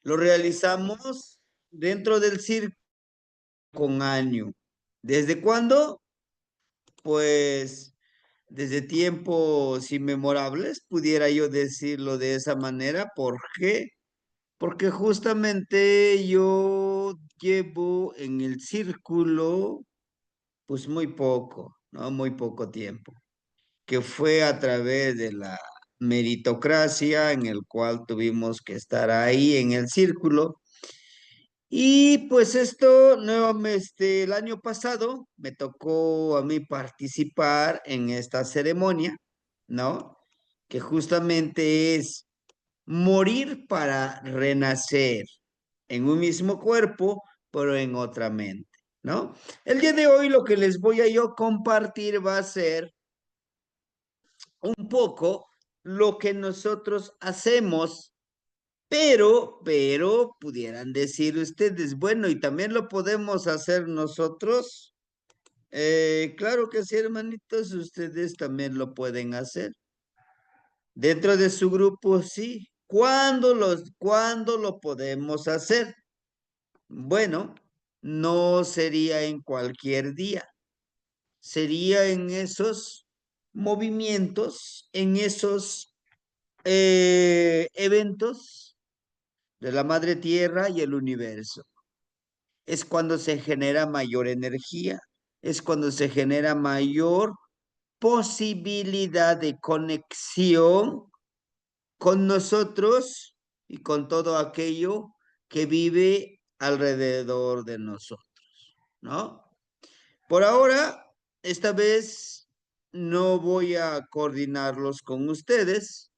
Lo realizamos dentro del circo con año. ¿Desde cuándo? Pues desde tiempos inmemorables, pudiera yo decirlo de esa manera. ¿Por qué? Porque justamente yo llevo en el círculo, pues muy poco, ¿no? Muy poco tiempo, que fue a través de la meritocracia en el cual tuvimos que estar ahí en el círculo. Y pues esto, nuevamente, el año pasado me tocó a mí participar en esta ceremonia, ¿no? Que justamente es morir para renacer en un mismo cuerpo, pero en otra mente, ¿no? El día de hoy lo que les voy a yo compartir va a ser un poco lo que nosotros hacemos, pero pudieran decir ustedes, bueno, y también lo podemos hacer nosotros. Claro que sí, hermanitos, ustedes también lo pueden hacer. Dentro de su grupo, sí. ¿Cuándo lo podemos hacer? Bueno, no sería en cualquier día, sería en esos movimientos, en esos eventos de la madre tierra y el universo. Es cuando se genera mayor energía, es cuando se genera mayor posibilidad de conexión con nosotros y con todo aquello que vive alrededor de nosotros, ¿no? Por ahora, esta vez no voy a coordinarlos con ustedes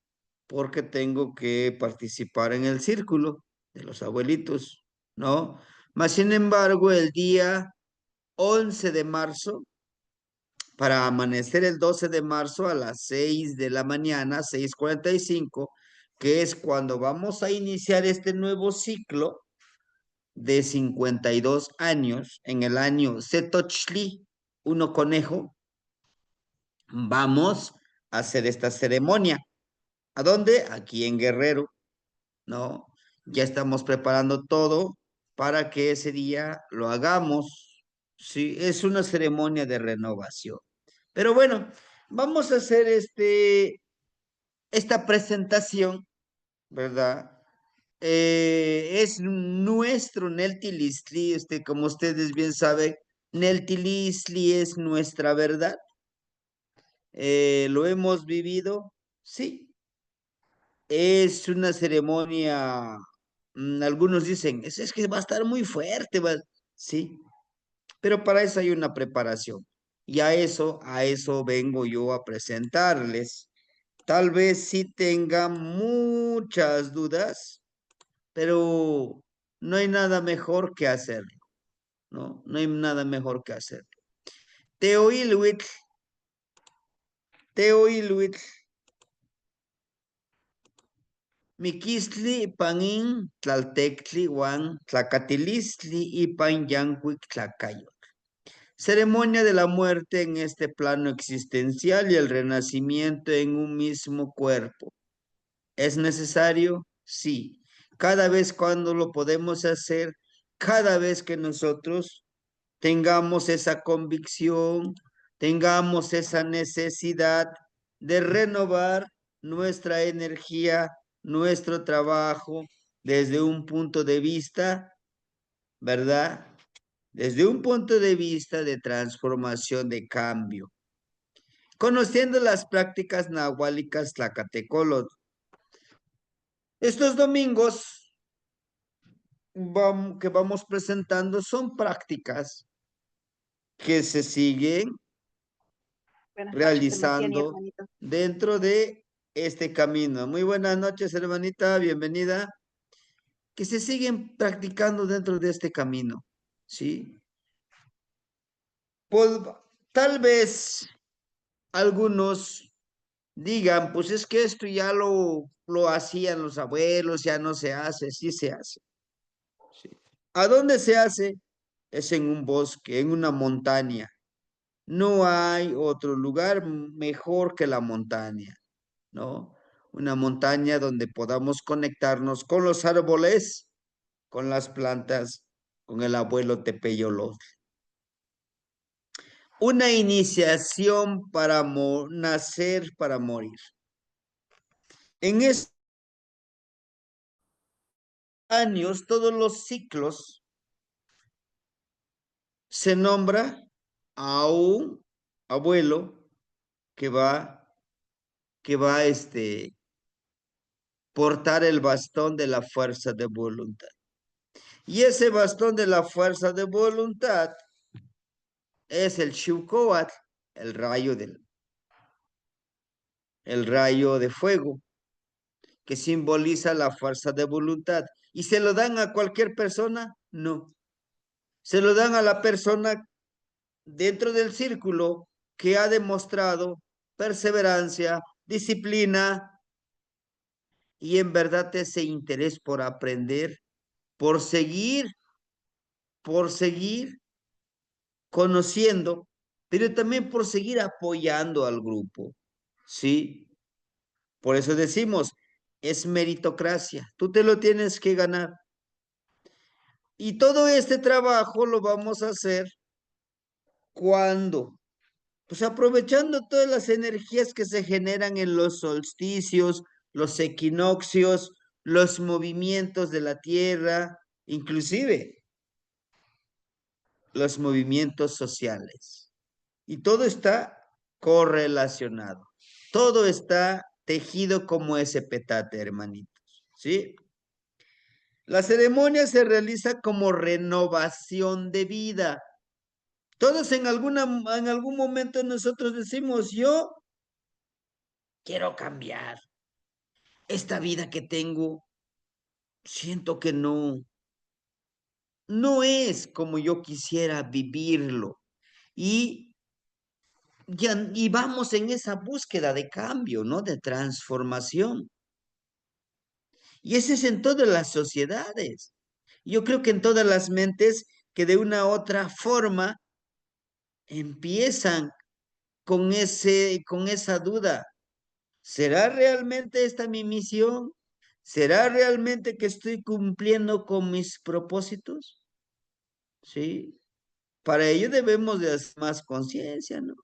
porque tengo que participar en el círculo de los abuelitos, ¿no? Mas, sin embargo, el día 11 de marzo, para amanecer el 12 de marzo a las 6 de la mañana, 6:45, que es cuando vamos a iniciar este nuevo ciclo de 52 años, en el año Setochli, uno conejo, vamos a hacer esta ceremonia. ¿A dónde? Aquí en Guerrero, ¿no? Ya estamos preparando todo para que ese día lo hagamos. Sí, es una ceremonia de renovación. Pero bueno, vamos a hacer esta presentación, ¿verdad? Es nuestro Neltilisli, como ustedes bien saben, Neltilisli es nuestra verdad. ¿Lo hemos vivido? Sí. Es una ceremonia, algunos dicen, es que va a estar muy fuerte, sí, pero para eso hay una preparación. Y a eso vengo yo a presentarles. Tal vez sí tenga muchas dudas, pero no hay nada mejor que hacerlo, ¿no? No hay nada mejor que hacerlo. Teoilhuitl, Teoilhuitl, Miquistli panin tlaltectli uan tlacatilistli ipan yancuic tlacayo. Ceremonia de la muerte en este plano existencial y el renacimiento en un mismo cuerpo. ¿Es necesario? Sí. Cada vez cuando lo podemos hacer, cada vez que nosotros tengamos esa convicción, tengamos esa necesidad de renovar nuestra energía, nuestro trabajo desde un punto de vista, ¿verdad? Desde un punto de vista de transformación, de cambio. Conociendo las prácticas nahuálicas tlacatecolot. Estos domingos que vamos presentando son prácticas que se siguen Buenas noches, Sebastián y realizando hermanito. dentro de este camino. Muy buenas noches, hermanita, bienvenida. Que se siguen practicando dentro de este camino, ¿sí? Pues, tal vez algunos digan, pues es que esto ya lo hacían los abuelos, ya no se hace, sí se hace. ¿Sí? ¿A dónde se hace? Es en un bosque, en una montaña. No hay otro lugar mejor que la montaña, ¿no? Una montaña donde podamos conectarnos con los árboles, con las plantas, con el abuelo Tepeyolotl. Una iniciación para nacer, para morir. En estos años, todos los ciclos, se nombra a un abuelo que va portar el bastón de la fuerza de voluntad. Y ese bastón de la fuerza de voluntad es el Xiucoatl, el rayo de fuego, que simboliza la fuerza de voluntad. ¿Y se lo dan a cualquier persona? No. Se lo dan a la persona dentro del círculo que ha demostrado perseverancia, disciplina y en verdad ese interés por aprender, por seguir conociendo, pero también por seguir apoyando al grupo, ¿sí? Por eso decimos, es meritocracia, tú te lo tienes que ganar. Y todo este trabajo lo vamos a hacer cuando, pues aprovechando todas las energías que se generan en los solsticios, los equinoccios, los movimientos de la Tierra, inclusive los movimientos sociales. Y todo está correlacionado. Todo está tejido como ese petate, hermanitos. ¿Sí? La ceremonia se realiza como renovación de vida. Todos en algún momento nosotros decimos, yo quiero cambiar. Esta vida que tengo, siento que no es como yo quisiera vivirlo. Y y vamos en esa búsqueda de cambio, ¿no? De transformación. Y ese es en todas las sociedades. Yo creo que en todas las mentes que de una u otra forma empiezan con esa duda. ¿Será realmente esta mi misión? ¿Será realmente que estoy cumpliendo con mis propósitos? Sí. Para ello debemos de hacer más conciencia, ¿no?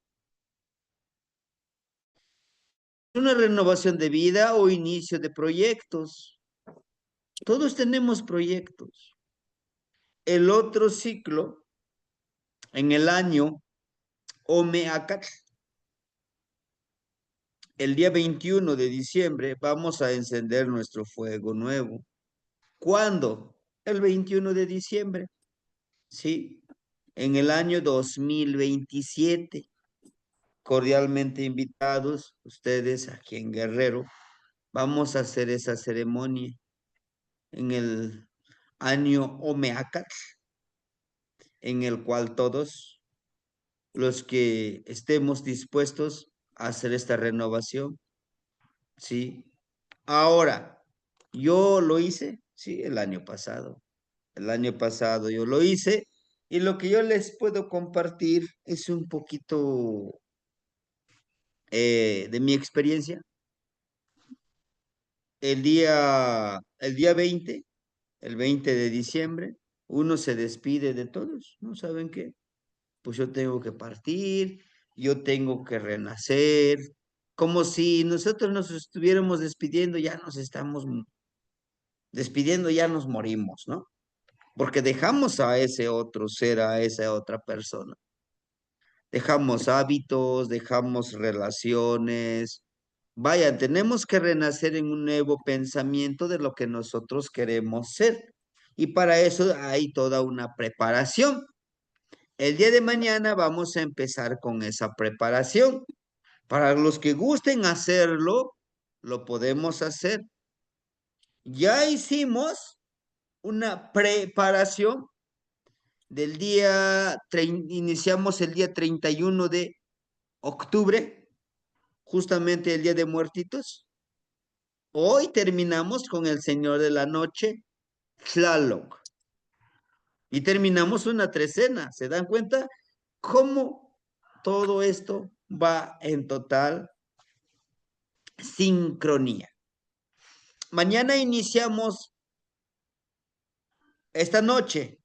Una renovación de vida o inicio de proyectos. Todos tenemos proyectos. El otro ciclo, en el año Omeacat, el día 21 de diciembre, vamos a encender nuestro fuego nuevo. ¿Cuándo? El 21 de diciembre, ¿sí? En el año 2027. Cordialmente invitados, ustedes aquí en Guerrero, vamos a hacer esa ceremonia en el año Omeacat, en el cual todos los que estemos dispuestos a hacer esta renovación, ¿sí? Ahora, yo lo hice, sí, el año pasado. El año pasado yo lo hice y lo que yo les puedo compartir es un poquito de mi experiencia. El día 20, el 20 de diciembre, uno se despide de todos, ¿no? ¿Saben qué? Pues yo tengo que partir, yo tengo que renacer, como si nosotros nos estuviéramos despidiendo, ya nos estamos despidiendo, ya nos morimos, ¿no? Porque dejamos a ese otro ser, a esa otra persona. Dejamos hábitos, dejamos relaciones. Vaya, tenemos que renacer en un nuevo pensamiento de lo que nosotros queremos ser. Y para eso hay toda una preparación. El día de mañana vamos a empezar con esa preparación. Para los que gusten hacerlo, lo podemos hacer. Ya hicimos una preparación iniciamos el día 31 de octubre, justamente el Día de Muertitos. Hoy terminamos con el Señor de la Noche, Tlaloc. Y terminamos una trecena. ¿Se dan cuenta cómo todo esto va en total sincronía? Mañana iniciamos esta noche,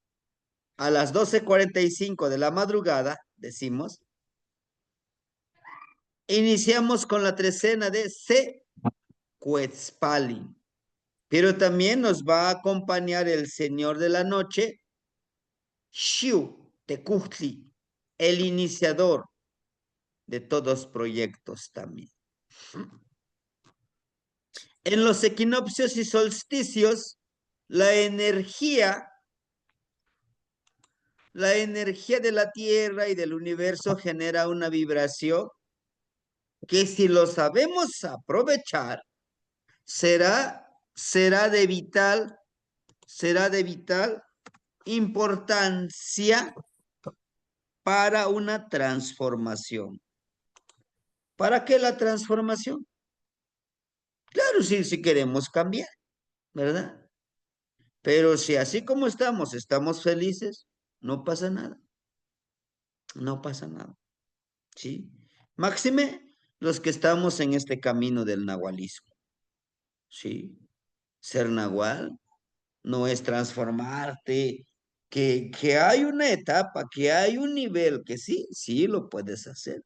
a las 12:45 de la madrugada, decimos, iniciamos con la trecena de Secuetzpali, pero también nos va a acompañar el Señor de la Noche, Xiu Tecuhtli, el iniciador de todos proyectos también. En los equinoccios y solsticios, la energía de la Tierra y del universo genera una vibración que si lo sabemos aprovechar, será de vital importancia para una transformación. ¿Para qué la transformación? Claro, si queremos cambiar, ¿verdad? Pero si así como estamos felices, no pasa nada. No pasa nada. ¿Sí? Máxime los que estamos en este camino del nahualismo. ¿Sí? Ser nahual no es transformarte, que hay una etapa, que hay un nivel que sí lo puedes hacer.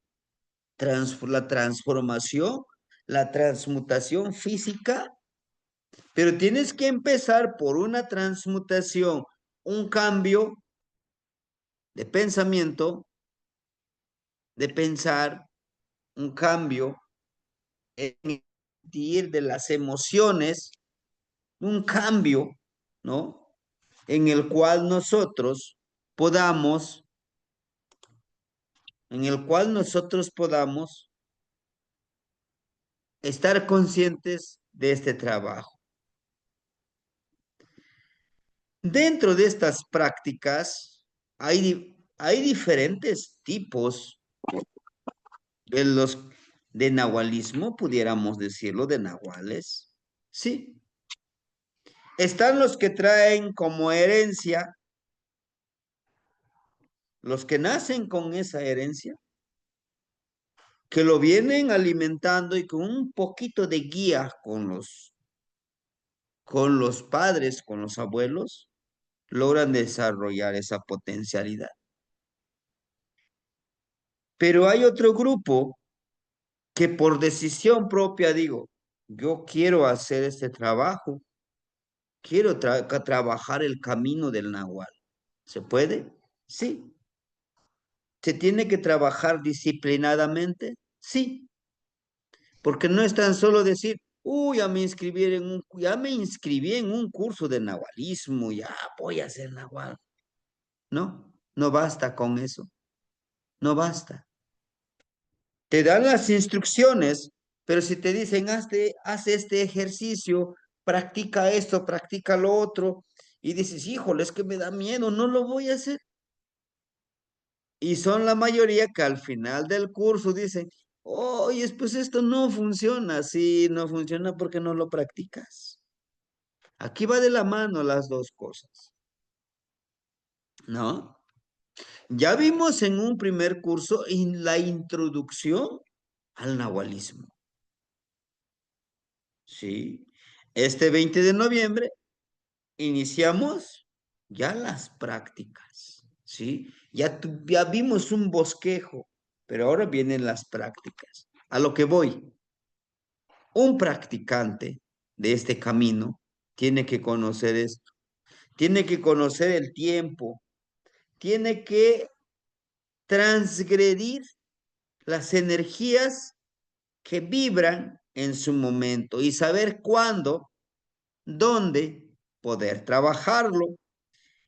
La transformación, la transmutación física, pero tienes que empezar por una transmutación, un cambio de pensamiento, de pensar, un cambio en el sentir de las emociones, un cambio, ¿no? En el cual nosotros podamos, estar conscientes de este trabajo. Dentro de estas prácticas hay diferentes tipos de nahualismo, pudiéramos decirlo, de nahuales. Sí. Están los que traen como herencia, los que nacen con esa herencia, que lo vienen alimentando y con un poquito de guía con los padres, con los abuelos, logran desarrollar esa potencialidad. Pero hay otro grupo que por decisión propia digo, yo quiero hacer este trabajo, quiero trabajar el camino del Nahual. ¿Se puede? Sí. ¿Se tiene que trabajar disciplinadamente? Sí. Porque no es tan solo decir, ya me inscribí en un curso de nahualismo, ya voy a ser nahual. No, no basta con eso. No basta. Te dan las instrucciones, pero si te dicen, haz este ejercicio, practica esto, practica lo otro, y dices, híjole, es que me da miedo, no lo voy a hacer. Y son la mayoría que al final del curso dicen, oye, pues esto no funciona. Sí, no funciona porque no lo practicas. Aquí va de la mano las dos cosas, ¿no? Ya vimos en un primer curso en la introducción al nahualismo. Sí. Este 20 de noviembre iniciamos ya las prácticas, ¿sí? Ya vimos un bosquejo, pero ahora vienen las prácticas. A lo que voy, un practicante de este camino tiene que conocer esto, tiene que conocer el tiempo, tiene que transgredir las energías que vibran en su momento y saber cuándo, dónde poder trabajarlo.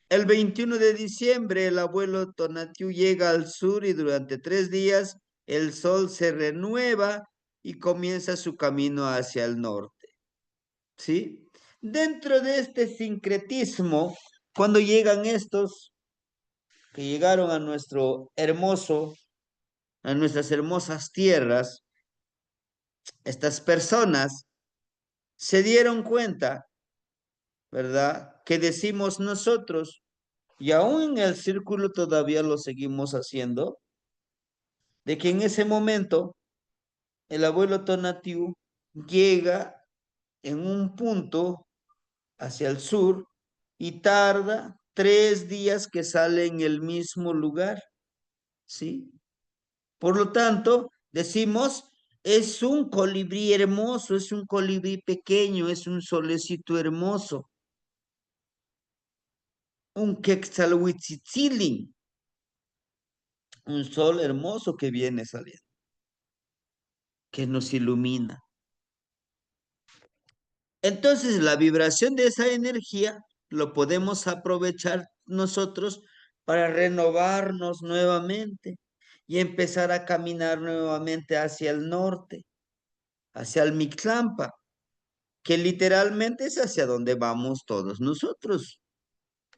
El 21 de diciembre el abuelo Tonatiuh llega al sur y durante 3 días el sol se renueva y comienza su camino hacia el norte. ¿Sí? Dentro de este sincretismo, cuando llegan estos que llegaron a nuestras hermosas tierras, estas personas se dieron cuenta, ¿verdad? Que decimos nosotros, y aún en el círculo todavía lo seguimos haciendo, de que en ese momento el abuelo Tonatiuh llega en un punto hacia el sur y tarda 3 días que sale en el mismo lugar, ¿sí? Por lo tanto, decimos, es un colibrí hermoso, es un colibrí pequeño, es un solecito hermoso, un Quetzalhuitzitzilin, un sol hermoso que viene saliendo, que nos ilumina. Entonces, la vibración de esa energía lo podemos aprovechar nosotros para renovarnos nuevamente y empezar a caminar nuevamente hacia el norte, hacia el Mictlampa, que literalmente es hacia donde vamos todos nosotros,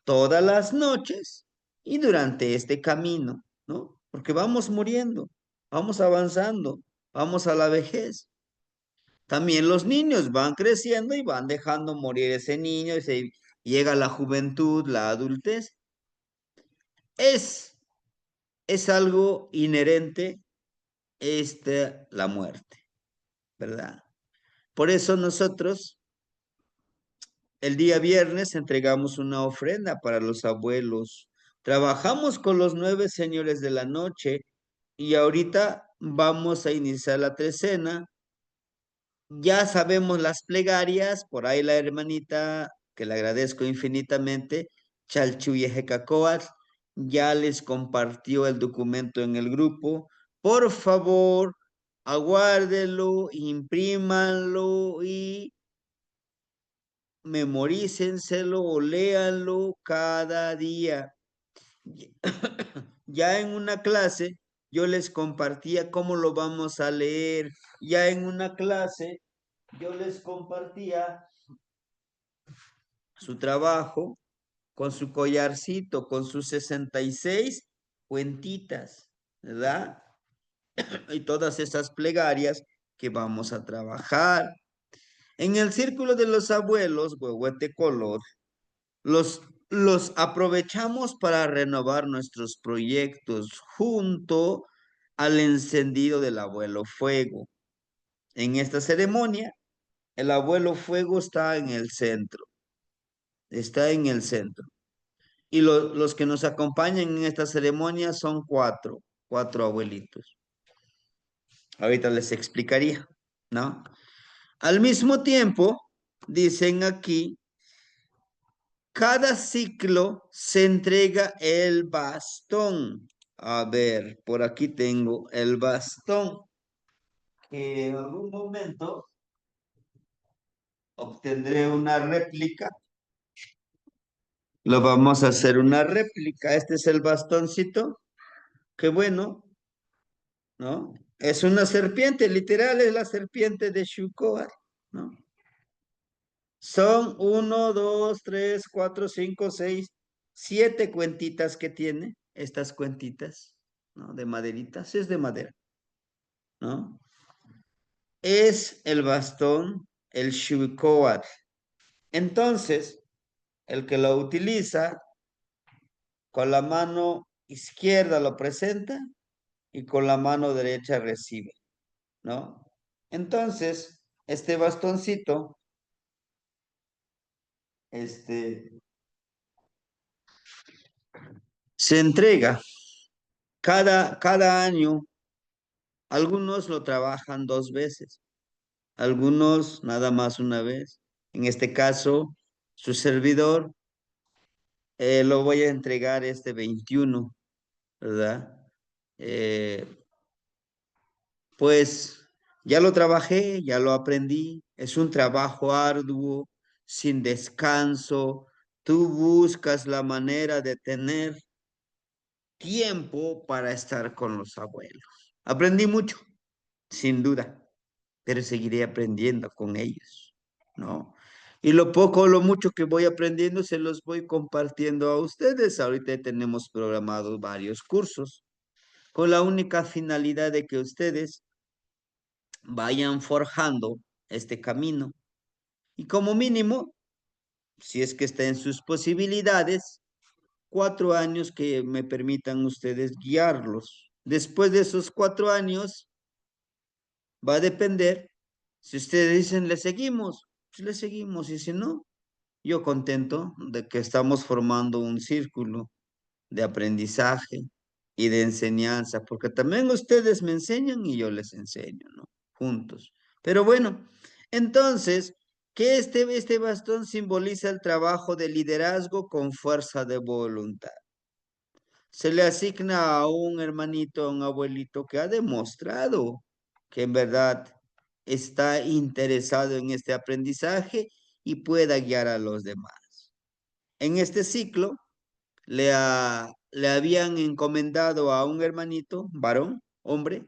todas las noches y durante este camino, ¿no? Porque vamos muriendo, vamos avanzando, vamos a la vejez. También los niños van creciendo y van dejando morir ese niño, y llega la juventud, la adultez. Es, es algo inherente la muerte, ¿verdad? Por eso nosotros el día viernes entregamos una ofrenda para los abuelos. Trabajamos con los 9 señores de la noche y ahorita vamos a iniciar la trecena. Ya sabemos las plegarias, por ahí la hermanita, que le agradezco infinitamente, Chalchuyejecacoatl, ya les compartió el documento en el grupo. Por favor, aguárdenlo, imprímanlo y memorícenselo o léanlo cada día. Ya en una clase yo les compartía cómo lo vamos a leer. Ya en una clase yo les compartía su trabajo con su collarcito, con sus 66 cuentitas, ¿verdad? Y todas esas plegarias que vamos a trabajar. En el círculo de los abuelos, huehuete color, los aprovechamos para renovar nuestros proyectos junto al encendido del abuelo fuego. En esta ceremonia, el abuelo fuego está en el centro, está en el centro. Y los que nos acompañan en esta ceremonia son cuatro abuelitos. Ahorita les explicaría, ¿no? Al mismo tiempo, dicen aquí, cada ciclo se entrega el bastón. A ver, por aquí tengo el bastón, que en algún momento obtendré una réplica. Lo vamos a hacer una réplica. Este es el bastoncito. Qué bueno, ¿no? Es una serpiente, literal, es la serpiente de Shukoar, ¿no? Son 1, 2, 3, 4, 5, 6, 7 cuentitas que tiene, estas cuentitas, ¿no? De maderitas, es de madera, ¿no? Es el bastón, el Shukoar. Entonces, el que lo utiliza, con la mano izquierda lo presenta y con la mano derecha recibe, ¿no? Entonces, este bastoncito, se entrega cada año. Algunos lo trabajan 2 veces, algunos nada más una vez. En este caso, su servidor lo voy a entregar este 21, ¿verdad? Eh, pues ya lo trabajé, ya lo aprendí. Es un trabajo arduo, sin descanso. Tú buscas la manera de tener tiempo para estar con los abuelos. Aprendí mucho, sin duda, pero seguiré aprendiendo con ellos, ¿no? Y lo poco o lo mucho que voy aprendiendo se los voy compartiendo a ustedes. Ahorita tenemos programados varios cursos con la única finalidad de que ustedes vayan forjando este camino. Y como mínimo, si es que está en sus posibilidades, 4 años que me permitan ustedes guiarlos. Después de esos 4 años, va a depender. Si ustedes dicen, le seguimos, pues le seguimos. Y si no, Yo contento de que estamos formando un círculo de aprendizaje y de enseñanza, porque también ustedes me enseñan y yo les enseño, ¿no? Juntos. Pero bueno, entonces, que este bastón simboliza el trabajo de liderazgo con fuerza de voluntad. Se le asigna a un hermanito, a un abuelito que ha demostrado que en verdad está interesado en este aprendizaje y pueda guiar a los demás. En este ciclo le habían encomendado a un hermanito, varón, hombre,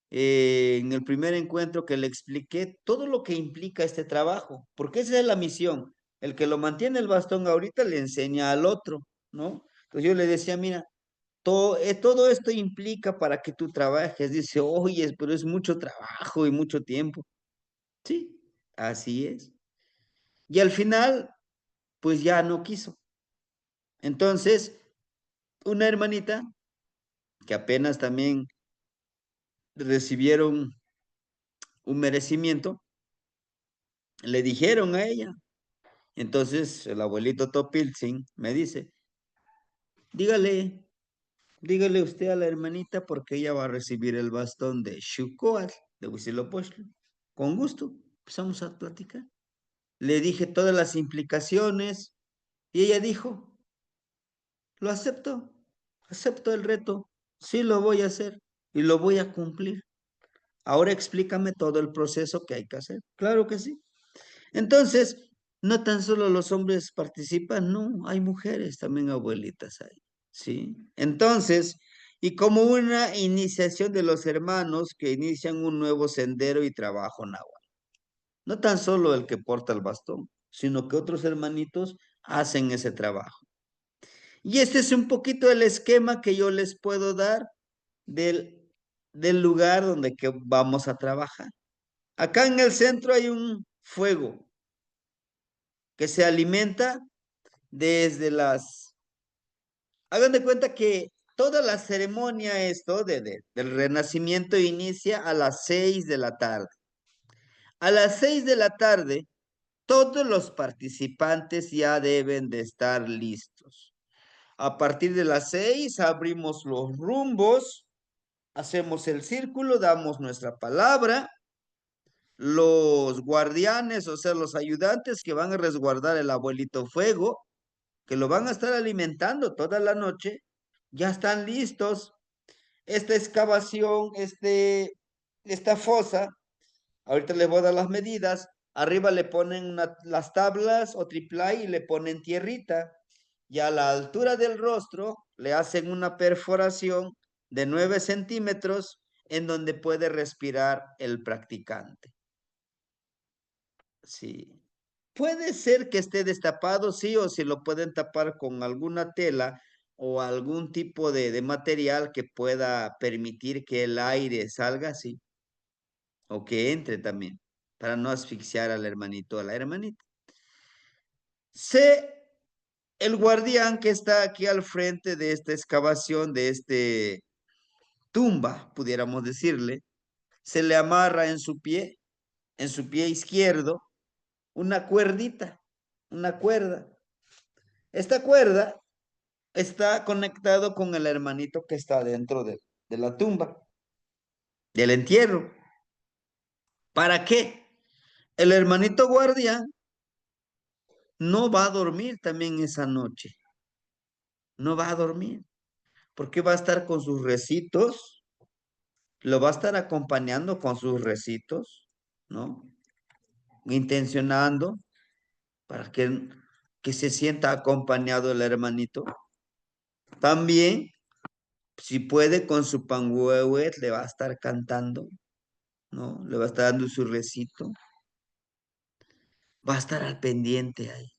en el primer encuentro que le expliqué todo lo que implica este trabajo, porque esa es la misión. El que lo mantiene el bastón ahorita le enseña al otro, ¿no? Entonces yo le decía, mira, todo esto implica para que tú trabajes. Dice, oye, pero es mucho trabajo y mucho tiempo. Sí, así es. Y al final, pues ya no quiso. Entonces, una hermanita que apenas también recibieron un merecimiento, le dijeron a ella. Entonces el abuelito Topiltzin me dice, dígale, dígale usted a la hermanita porque ella va a recibir el bastón de Xucoatl, de Huitzilopochtli. Con gusto, empezamos a platicar. Le dije todas las implicaciones y ella dijo, lo acepto el reto, sí lo voy a hacer y lo voy a cumplir. Ahora explícame todo el proceso que hay que hacer. Claro que sí. Entonces, no tan solo los hombres participan, no, hay mujeres también abuelitas ahí, ¿sí? Entonces, y como una iniciación de los hermanos que inician un nuevo sendero y trabajo náhuatl. No tan solo el que porta el bastón, sino que otros hermanitos hacen ese trabajo. Y este es un poquito el esquema que yo les puedo dar del lugar donde que vamos a trabajar. Acá en el centro hay un fuego que se alimenta desde las... Hagan de cuenta que toda la ceremonia del renacimiento inicia a las 6 de la tarde. A las 6 de la tarde, todos los participantes ya deben de estar listos. A partir de las 6 abrimos los rumbos, hacemos el círculo, damos nuestra palabra. Los guardianes, o sea, los ayudantes que van a resguardar el abuelito fuego, que lo van a estar alimentando toda la noche, ya están listos. Esta excavación, esta fosa, ahorita les voy a dar las medidas, arriba le ponen las tablas o triplay y le ponen tierrita, y a la altura del rostro le hacen una perforación de 9 centímetros en donde puede respirar el practicante. Sí. Puede ser que esté destapado, sí, o si lo pueden tapar con alguna tela o algún tipo de material que pueda permitir que el aire salga así, o que entre también, para no asfixiar al hermanito o a la hermanita. Sé el guardián que está aquí al frente de esta excavación, de este tumba, pudiéramos decirle, se le amarra en su pie izquierdo, una cuerdita, una cuerda. Esta cuerda está conectado con el hermanito que está dentro de la tumba, del entierro. ¿Para qué? El hermanito guardián no va a dormir también esa noche. No va a dormir, porque va a estar con sus recitos, lo va a estar acompañando con sus recitos, ¿no? Intencionando para que se sienta acompañado el hermanito. También, si puede, con su panguehuet le va a estar cantando, ¿no? Le va a estar dando su recito. Va a estar al pendiente ahí.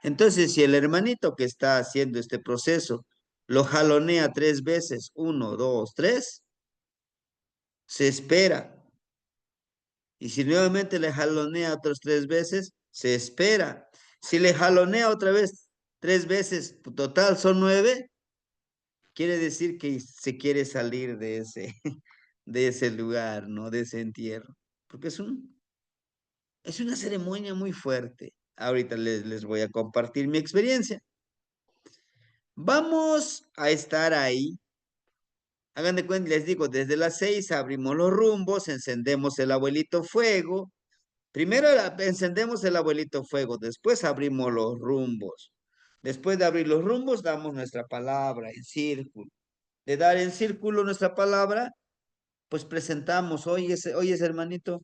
Entonces, si el hermanito que está haciendo este proceso lo jalonea 3 veces, 1, 2, 3, se espera. Y si nuevamente le jalonea otras 3 veces, se espera. Si le jalonea otra vez 3 veces, total son 9, quiere decir que se quiere salir de ese lugar, ¿no? De ese entierro. Porque es una ceremonia muy fuerte. Ahorita les voy a compartir mi experiencia. Vamos a estar ahí. Hagan de cuenta, les digo, desde las 6 abrimos los rumbos, encendemos el abuelito fuego. Primero encendemos el abuelito fuego, después abrimos los rumbos. Después de abrir los rumbos, damos nuestra palabra en círculo. De dar en círculo nuestra palabra, pues presentamos, oye, ese hermanito,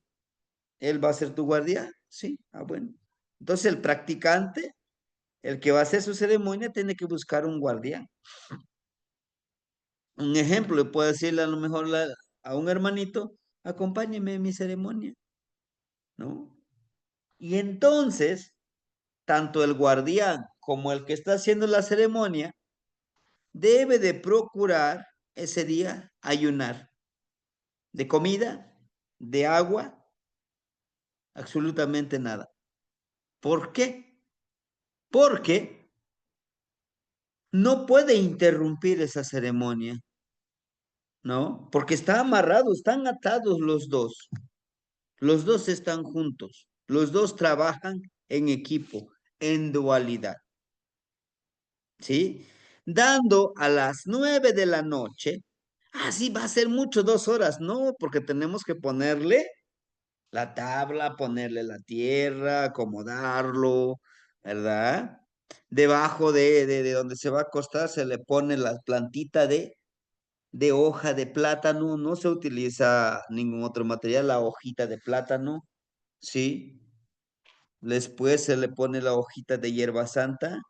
él va a ser tu guardia, sí, bueno. Entonces el practicante, el que va a hacer su ceremonia, tiene que buscar un guardián. Un ejemplo, le puedo decirle a lo mejor a un hermanito, acompáñeme en mi ceremonia, ¿no? Y entonces, tanto el guardián como el que está haciendo la ceremonia, debe de procurar ese día ayunar de comida, de agua, absolutamente nada. ¿Por qué? Porque no puede interrumpir esa ceremonia, ¿no? Porque está amarrado, están atados los dos. Los dos están juntos. Los dos trabajan en equipo, en dualidad. ¿Sí? Dando a las 9 de la noche. Ah, sí, va a ser mucho, 2 horas. No, porque tenemos que ponerle la tabla, ponerle la tierra, acomodarlo, ¿verdad? Debajo de donde se va a acostar se le pone la plantita de hoja de plátano, no se utiliza ningún otro material, la hojita de plátano, ¿sí? Después se le pone la hojita de hierba santa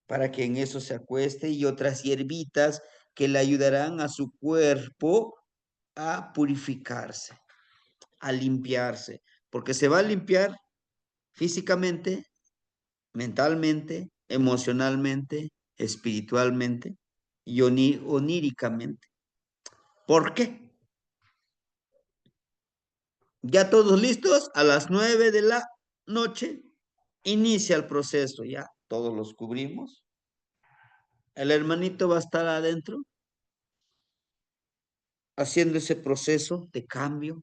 para que en eso se acueste y otras hierbitas que le ayudarán a su cuerpo a purificarse, a limpiarse, porque se va a limpiar físicamente, mentalmente, emocionalmente, espiritualmente y oníricamente. ¿Por qué? Ya todos listos, a las 9 de la noche inicia el proceso, ya todos los cubrimos. El hermanito va a estar adentro haciendo ese proceso de cambio,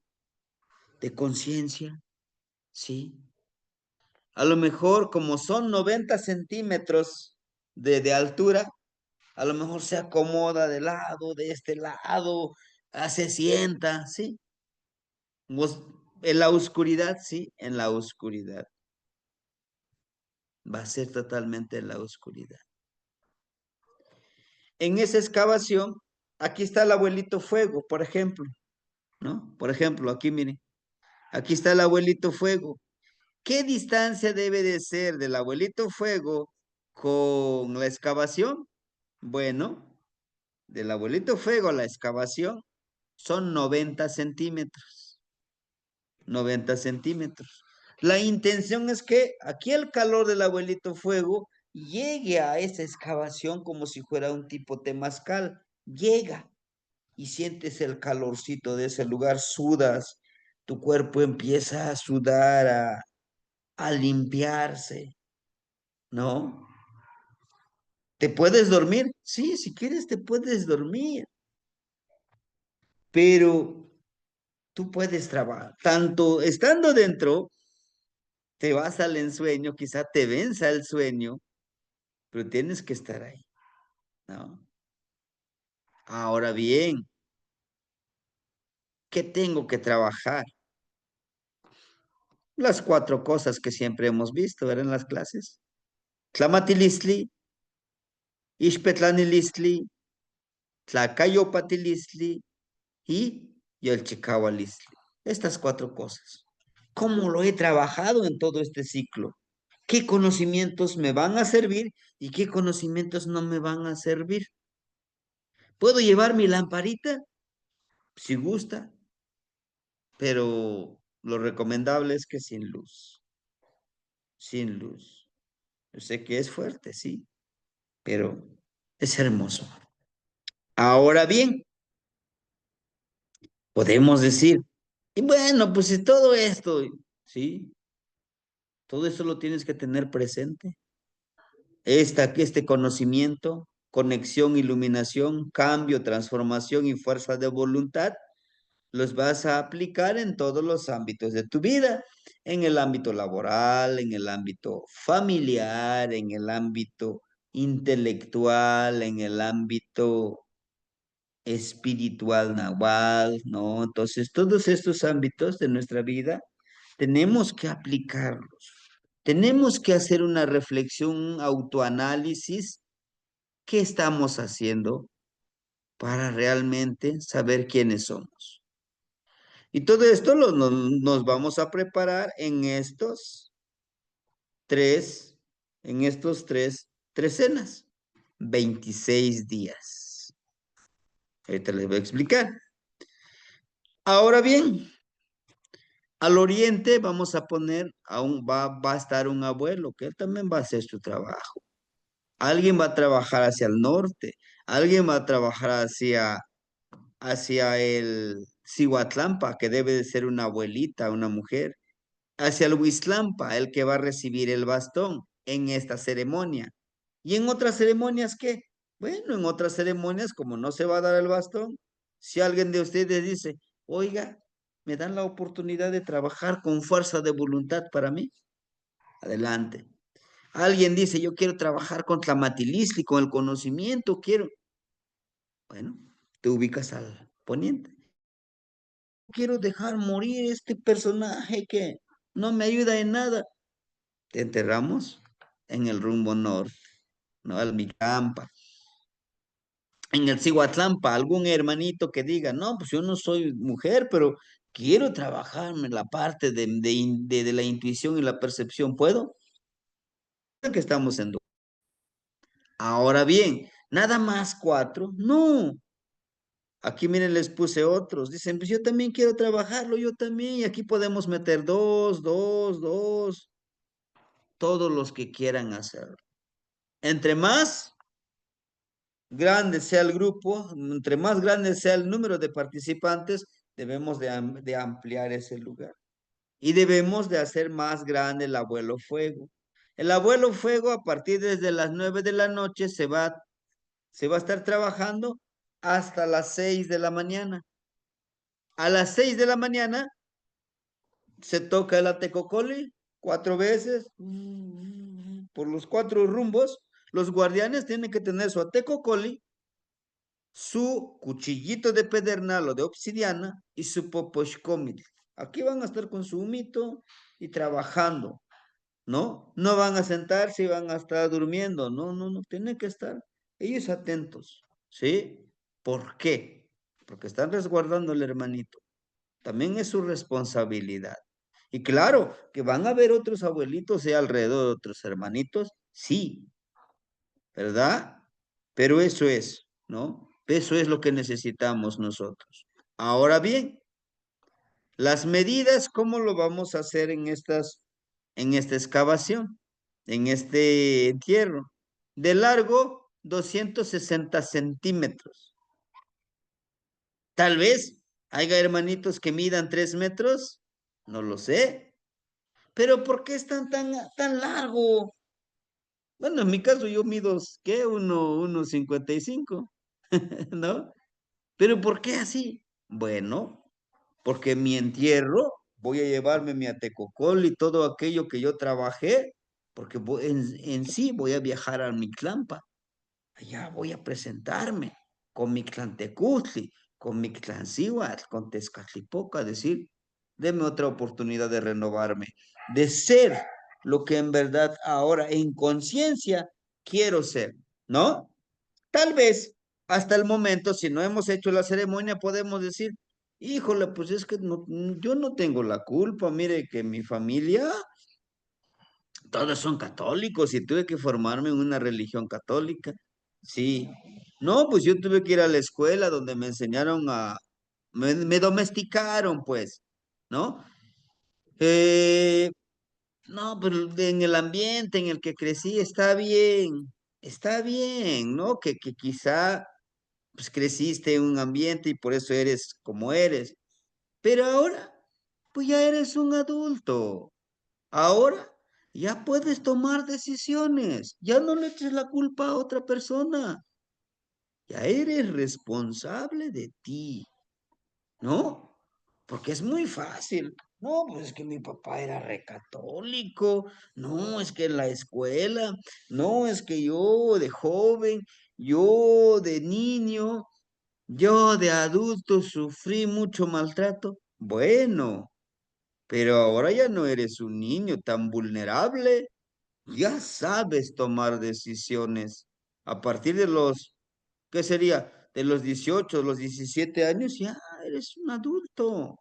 de conciencia, ¿sí? A lo mejor como son 90 centímetros de altura, a lo mejor se acomoda de lado, de este lado, se sienta, ¿sí? En la oscuridad, sí, en la oscuridad. Va a ser totalmente en la oscuridad. En esa excavación, aquí está el abuelito fuego, por ejemplo, ¿no? Por ejemplo, aquí miren, aquí está el abuelito fuego. ¿Qué distancia debe de ser del abuelito fuego con la excavación? Bueno, del abuelito fuego a la excavación son 90 centímetros. 90 centímetros. La intención es que aquí el calor del abuelito fuego llegue a esa excavación como si fuera un tipo temazcal. Llega y sientes el calorcito de ese lugar, sudas, tu cuerpo empieza a sudar, a limpiarse, ¿no? ¿Te puedes dormir? Sí, si quieres te puedes dormir, pero tú puedes trabajar. Tanto estando dentro, te vas al ensueño, quizá te venza el sueño, pero tienes que estar ahí, ¿no? Ahora bien, ¿qué tengo que trabajar? Las 4 cosas que siempre hemos visto, ¿verdad? En las clases. Tlamatilistli, Ixpetlanilistli, Tlacayopatilistli y Yolchicahualistli. Estas 4 cosas. ¿Cómo lo he trabajado en todo este ciclo? ¿Qué conocimientos me van a servir y qué conocimientos no me van a servir? ¿Puedo llevar mi lamparita? Si gusta, pero lo recomendable es que sin luz. Sin luz. Yo sé que es fuerte, sí, pero es hermoso. Ahora bien, podemos decir, y bueno, pues si todo esto, sí, todo esto lo tienes que tener presente. Este conocimiento, conexión, iluminación, cambio, transformación y fuerza de voluntad, los vas a aplicar en todos los ámbitos de tu vida, en el ámbito laboral, en el ámbito familiar, en el ámbito intelectual, en el ámbito espiritual nahual, ¿no? Entonces, todos estos ámbitos de nuestra vida tenemos que aplicarlos. Tenemos que hacer una reflexión, un autoanálisis. ¿Qué estamos haciendo para realmente saber quiénes somos? Y todo esto nos vamos a preparar tres, en estos tres cenas, 26 días. Ahorita les voy a explicar. Ahora bien, al oriente vamos a poner, va a estar un abuelo, que él también va a hacer su trabajo. Alguien va a trabajar hacia el norte, alguien va a trabajar hacia el Cihuatlampa, que debe de ser una abuelita, una mujer, hacia el Huizlampa, el que va a recibir el bastón en esta ceremonia. ¿Y en otras ceremonias qué? Bueno, en otras ceremonias, como no se va a dar el bastón, si alguien de ustedes dice, oiga, ¿me dan la oportunidad de trabajar con fuerza de voluntad para mí? Adelante. Alguien dice, yo quiero trabajar con Tlamatilistli, con el conocimiento, quiero. Bueno, te ubicas al poniente. Quiero dejar morir este personaje que no me ayuda en nada. Te enterramos en el rumbo norte, ¿no? Al Micampa. En el Cihuatlampa, algún hermanito que diga, no, pues yo no soy mujer, pero quiero trabajarme la parte de la intuición y la percepción, ¿puedo? Que estamos en... Ahora bien, nada más 4, no. Aquí miren, les puse otros. Dicen, pues yo también quiero trabajarlo, yo también. Y aquí podemos meter dos, todos los que quieran hacerlo. Entre más grande sea el grupo, entre más grande sea el número de participantes, debemos de ampliar ese lugar. Y debemos de hacer más grande el abuelo fuego. El abuelo fuego, a partir desde las 9 de la noche, se va a estar trabajando hasta las 6 de la mañana. A las 6 de la mañana se toca el atecocoli 4 veces por los 4 rumbos. Los guardianes tienen que tener su atecocoli, su cuchillito de pedernal o de obsidiana y su poposhkomil. Aquí van a estar con su humito y trabajando, ¿no? No van a sentarse y van a estar durmiendo, no, tienen que estar ellos atentos, ¿sí? ¿Por qué? Porque están resguardando al hermanito. También es su responsabilidad. Y claro, que van a haber otros abuelitos alrededor de otros hermanitos, sí, ¿verdad? Pero eso es, ¿no? Eso es lo que necesitamos nosotros. Ahora bien, las medidas, ¿cómo lo vamos a hacer en esta excavación, en este entierro? De largo, 260 centímetros. Tal vez haya hermanitos que midan 3 metros, no lo sé. Pero ¿por qué es tan largo? Bueno, en mi caso yo mido, ¿qué? 1,55, ¿no? Pero ¿por qué así? Bueno, porque en mi entierro voy a llevarme mi atecocol y todo aquello que yo trabajé, porque en sí voy a viajar a Mictlampa. Allá voy a presentarme con Mictlantecutli, con Mictlancíhuatl, con Tezcatlipoca, decir, deme otra oportunidad de renovarme, de ser lo que en verdad ahora en conciencia quiero ser, ¿no? Tal vez hasta el momento, si no hemos hecho la ceremonia, podemos decir, híjole, pues es que yo no tengo la culpa, mire que mi familia, todos son católicos y tuve que formarme en una religión católica. Sí. No, pues yo tuve que ir a la escuela donde me enseñaron me domesticaron, pues, ¿no? Eh, no, pero en el ambiente en el que crecí está bien, ¿no? Que quizá pues creciste en un ambiente y por eso eres como eres. Pero ahora, pues ya eres un adulto. Ahora ya puedes tomar decisiones. Ya no le eches la culpa a otra persona. Ya eres responsable de ti, ¿no? Porque es muy fácil. No, pues es que mi papá era recatólico. No, es que en la escuela. No, es que yo de joven, yo de niño, yo de adulto sufrí mucho maltrato. Bueno, pero ahora ya no eres un niño tan vulnerable. Ya sabes tomar decisiones. A partir de los, ¿qué sería? De los 18, los 17 años, ya eres un adulto.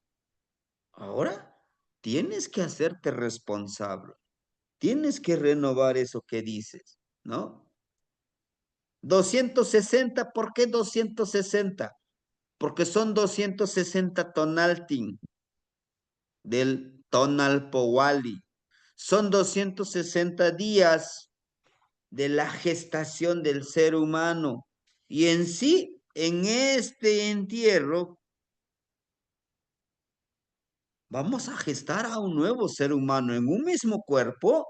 Ahora tienes que hacerte responsable. Tienes que renovar eso que dices, ¿no? 260, ¿por qué 260? Porque son 260 tonaltin del tonal powali. Son 260 días de la gestación del ser humano. Y en sí, en este entierro, vamos a gestar a un nuevo ser humano en un mismo cuerpo,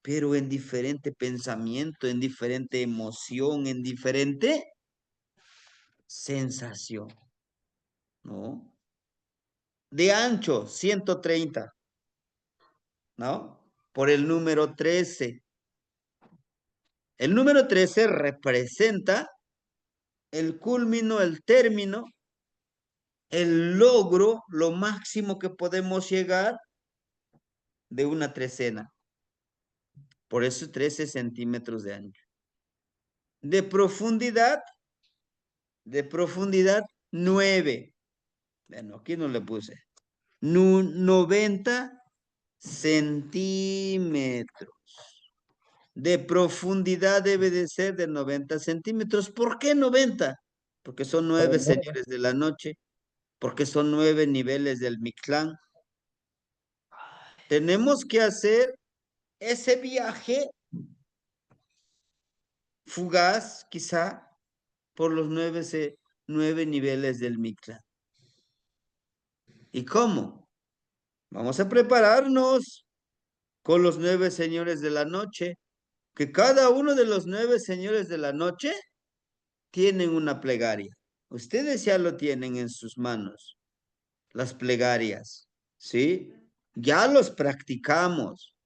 pero en diferente pensamiento, en diferente emoción, en diferente sensación, ¿no? De ancho, 130, ¿no? Por el número 13. El número 13 representa el culmino, el término, el logro, lo máximo que podemos llegar de una trecena. Por eso 13 centímetros de ancho. De profundidad 9. Bueno, aquí no le puse. 90 centímetros. De profundidad debe de ser de 90 centímetros. ¿Por qué 90? Porque son 9 señores de la noche, porque son 9 niveles del Mictlán. Tenemos que hacer ese viaje fugaz, quizá, por los 9 niveles del Mictlán. ¿Y cómo? Vamos a prepararnos con los 9 señores de la noche, que cada uno de los 9 señores de la noche tienen una plegaria. Ustedes ya lo tienen en sus manos, las plegarias, ¿sí? Ya los practicamos,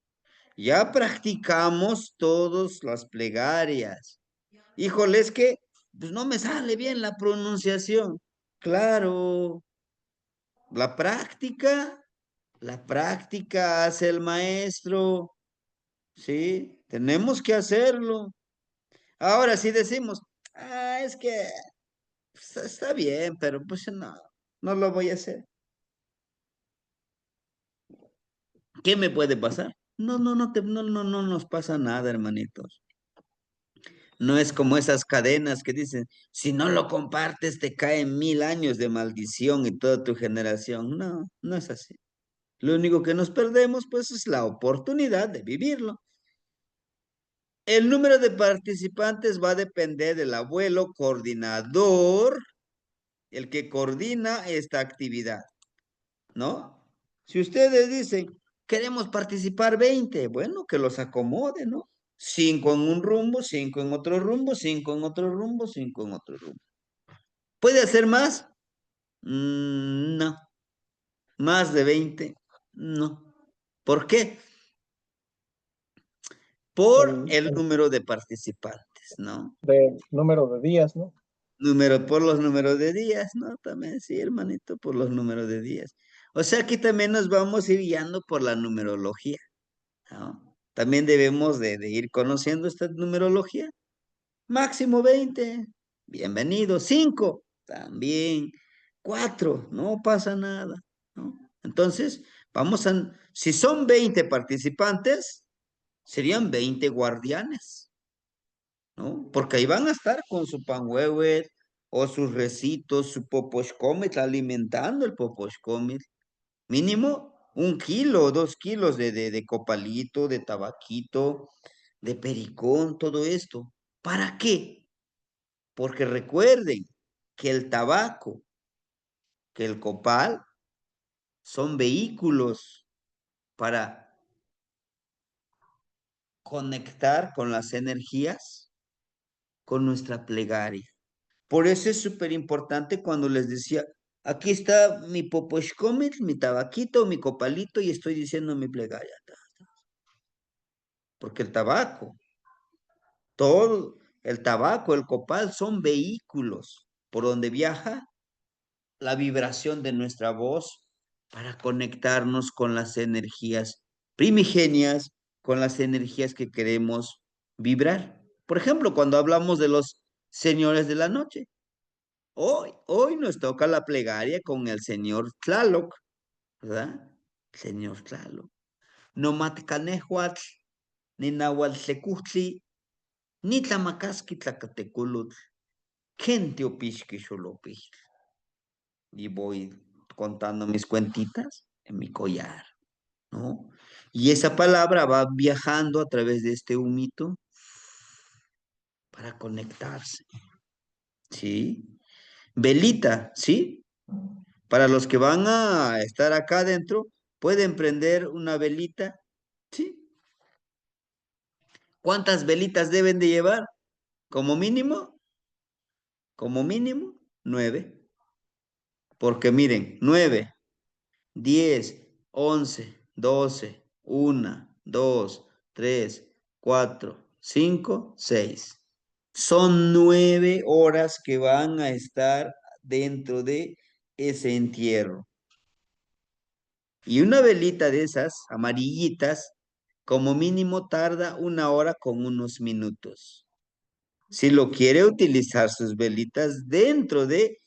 ya practicamos todas las plegarias. Híjole, es que pues no me sale bien la pronunciación. Claro, la práctica hace el maestro, ¿sí? Tenemos que hacerlo. Ahora, si decimos, es que pues, está bien, pero pues no, no lo voy a hacer. ¿Qué me puede pasar? No nos pasa nada, hermanitos. No es como esas cadenas que dicen, si no lo compartes te caen 1000 años de maldición y toda tu generación. No, no es así. Lo único que nos perdemos, pues, es la oportunidad de vivirlo. El número de participantes va a depender del abuelo coordinador, el que coordina esta actividad, ¿no? Si ustedes dicen, queremos participar 20, bueno, que los acomode, ¿no? 5 en un rumbo, 5 en otro rumbo, 5 en otro rumbo, 5 en otro rumbo. ¿Puede hacer más? No. ¿Más de 20? No. ¿Por qué? Por el número de participantes, ¿no? Del número de días, ¿no? Por los números de días, ¿no? También sí, hermanito, por los números de días. O sea, aquí también nos vamos a ir guiando por la numerología, ¿no? También debemos de ir conociendo esta numerología. Máximo 20, bienvenido. 5, también. 4, no pasa nada, ¿no? Entonces, si son 20 participantes, serían 20 guardianes, ¿no? Porque ahí van a estar con su panhuehuet o sus recitos, su poposhcomet, alimentando el poposhcomet. Mínimo 1 kilo, 2 kilos de copalito, de tabaquito, de pericón, todo esto. ¿Para qué? Porque recuerden que el tabaco, que el copal, son vehículos para conectar con las energías, con nuestra plegaria. Por eso es súper importante cuando les decía, Aquí está mi poposhkomit, mi tabaquito, mi copalito y estoy diciendo mi plegaria. Porque el tabaco, todo, el tabaco, el copal son vehículos por donde viaja la vibración de nuestra voz para conectarnos con las energías primigenias, con las energías que queremos vibrar. Por ejemplo, cuando hablamos de los señores de la noche, hoy nos toca la plegaria con el señor Tlaloc, ¿verdad? Señor Tlaloc. No matcanehuatl, ni nahualtecutli, ni tlamacasqui tlacateculutl, gente opixqui xolopix. Y voy contando mis cuentitas en mi collar, ¿no? Y esa palabra va viajando a través de este humito para conectarse, ¿sí? Velita, ¿sí? Para los que van a estar acá adentro, pueden prender una velita, ¿sí? ¿Cuántas velitas deben de llevar? Como mínimo, 9. Porque miren, 9, 10, 11, 12, 1, 2, 3, 4, 5, 6. Son 9 horas que van a estar dentro de ese entierro. Y una velita de esas, amarillitas, como mínimo tarda 1 hora con unos minutos. Si lo quiere utilizar sus velitas dentro de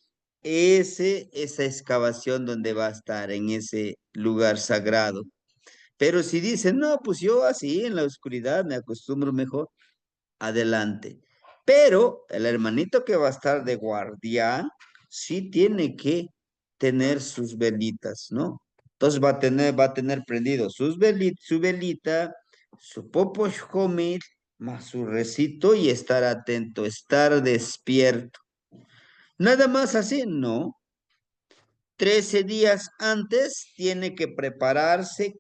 esa excavación donde va a estar, en ese lugar sagrado. Pero si dice, no, pues yo así en la oscuridad me acostumbro mejor, adelante. Pero el hermanito que va a estar de guardián, sí tiene que tener sus velitas, ¿no? Entonces va a tener prendido su velita, su poposhkomit, más su recito y estar atento, estar despierto. Nada más así, no. 13 días antes tiene que prepararse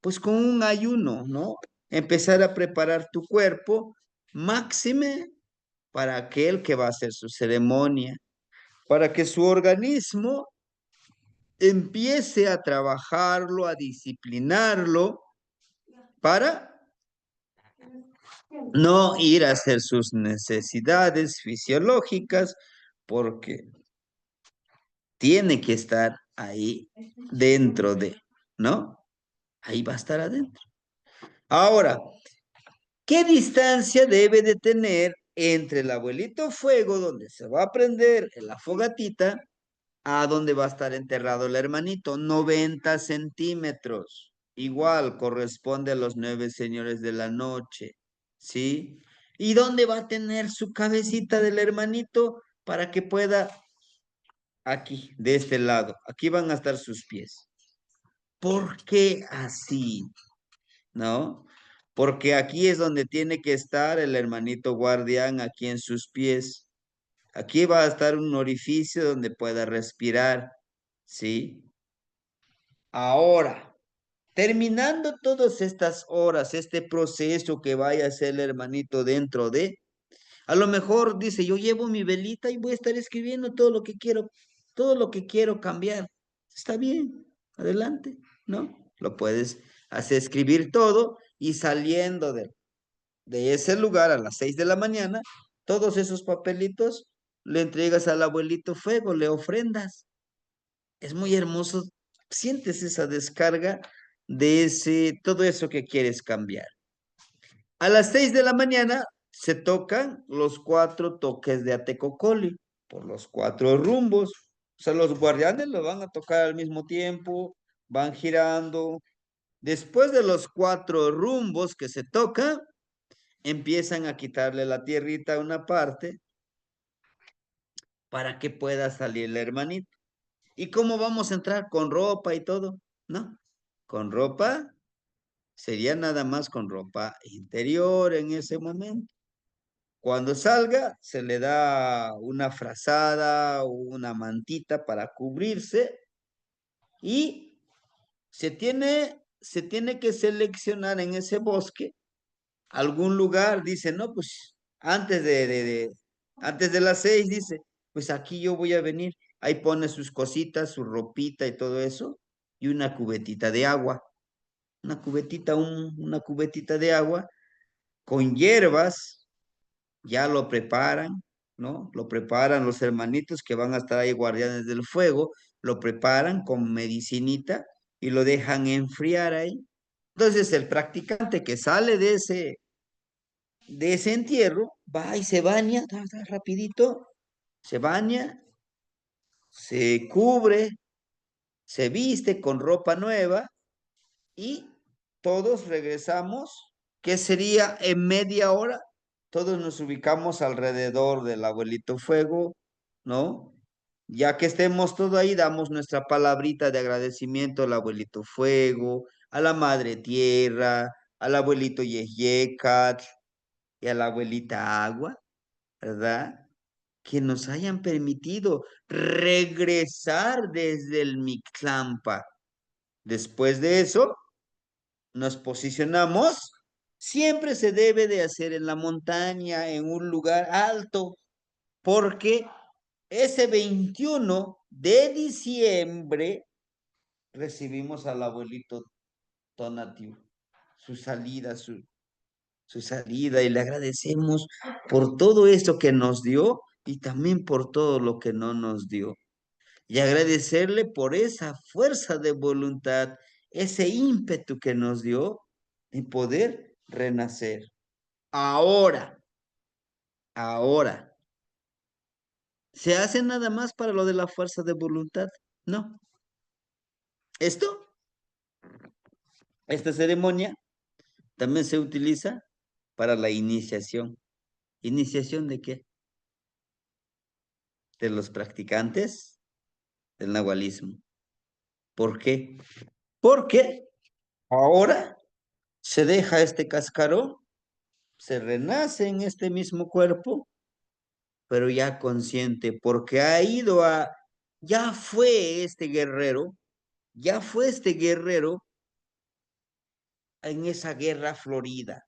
pues con un ayuno, ¿no? Empezar a preparar tu cuerpo, máxime para aquel que va a hacer su ceremonia, para que su organismo empiece a trabajarlo, a disciplinarlo, para no ir a hacer sus necesidades fisiológicas, porque tiene que estar ahí dentro de, ¿no? Ahí va a estar adentro. Ahora, ¿qué distancia debe de tener entre el abuelito fuego, donde se va a prender en la fogatita, a donde va a estar enterrado el hermanito? 90 centímetros. Igual corresponde a los 9 señores de la noche, ¿sí? ¿Y dónde va a tener su cabecita del hermanito para que pueda, aquí, de este lado? Aquí van a estar sus pies. ¿Por qué así? ¿No? Porque aquí es donde tiene que estar el hermanito guardián, aquí en sus pies. Aquí va a estar un orificio donde pueda respirar, ¿sí? Ahora, terminando todas estas horas, este proceso que vaya a hacer el hermanito dentro de, a lo mejor dice, yo llevo mi velita y voy a estar escribiendo todo lo que quiero cambiar. Está bien, adelante, ¿no? Lo puedes hacer escribir todo y saliendo de ese lugar a las 6 de la mañana, todos esos papelitos le entregas al abuelito fuego, le ofrendas. Es muy hermoso, sientes esa descarga de todo eso que quieres cambiar. A las 6 de la mañana se tocan los 4 toques de Atecocoli, por los 4 rumbos. O sea, los guardianes lo van a tocar al mismo tiempo, van girando. Después de los 4 rumbos que se toca, empiezan a quitarle la tierrita a una parte para que pueda salir el hermanito. ¿Y cómo vamos a entrar? ¿Con ropa y todo? No, con ropa sería nada más con ropa interior en ese momento. Cuando salga, se le da una frazada o una mantita para cubrirse y se tiene que seleccionar en ese bosque algún lugar. Dice, no, pues antes de las 6, dice, pues aquí yo voy a venir. Ahí pone sus cositas, su ropita y todo eso, y una cubetita de agua. Una cubetita, una cubetita de agua con hierbas, ya lo preparan, ¿no? Lo preparan los hermanitos que van a estar ahí guardianes del fuego, lo preparan con medicinita y lo dejan enfriar ahí. Entonces el practicante que sale de ese entierro, va y se baña, rapidito, se baña, se cubre, se viste con ropa nueva y todos regresamos, ¿qué sería en media hora? Todos nos ubicamos alrededor del abuelito fuego, ¿no? Ya que estemos todos ahí, damos nuestra palabrita de agradecimiento al abuelito fuego, a la madre tierra, al abuelito Yeyecat y a la abuelita agua, ¿verdad? Que nos hayan permitido regresar desde el Mictlampa. Después de eso, nos posicionamos. Siempre se debe de hacer en la montaña, en un lugar alto, porque ese 21 de diciembre recibimos al abuelito Tonatiuh, su salida, su salida, y le agradecemos por todo esto que nos dio y también por todo lo que no nos dio. Y agradecerle por esa fuerza de voluntad, ese ímpetu que nos dio de poder renacer. Ahora, ¿se hace nada más para lo de la fuerza de voluntad? No. Esta ceremonia también se utiliza para la iniciación. ¿Iniciación de qué? De los practicantes del nahualismo. ¿Por qué? Porque ahora se deja este cascarón, se renace en este mismo cuerpo, pero ya consciente, porque ya fue este guerrero en esa guerra florida.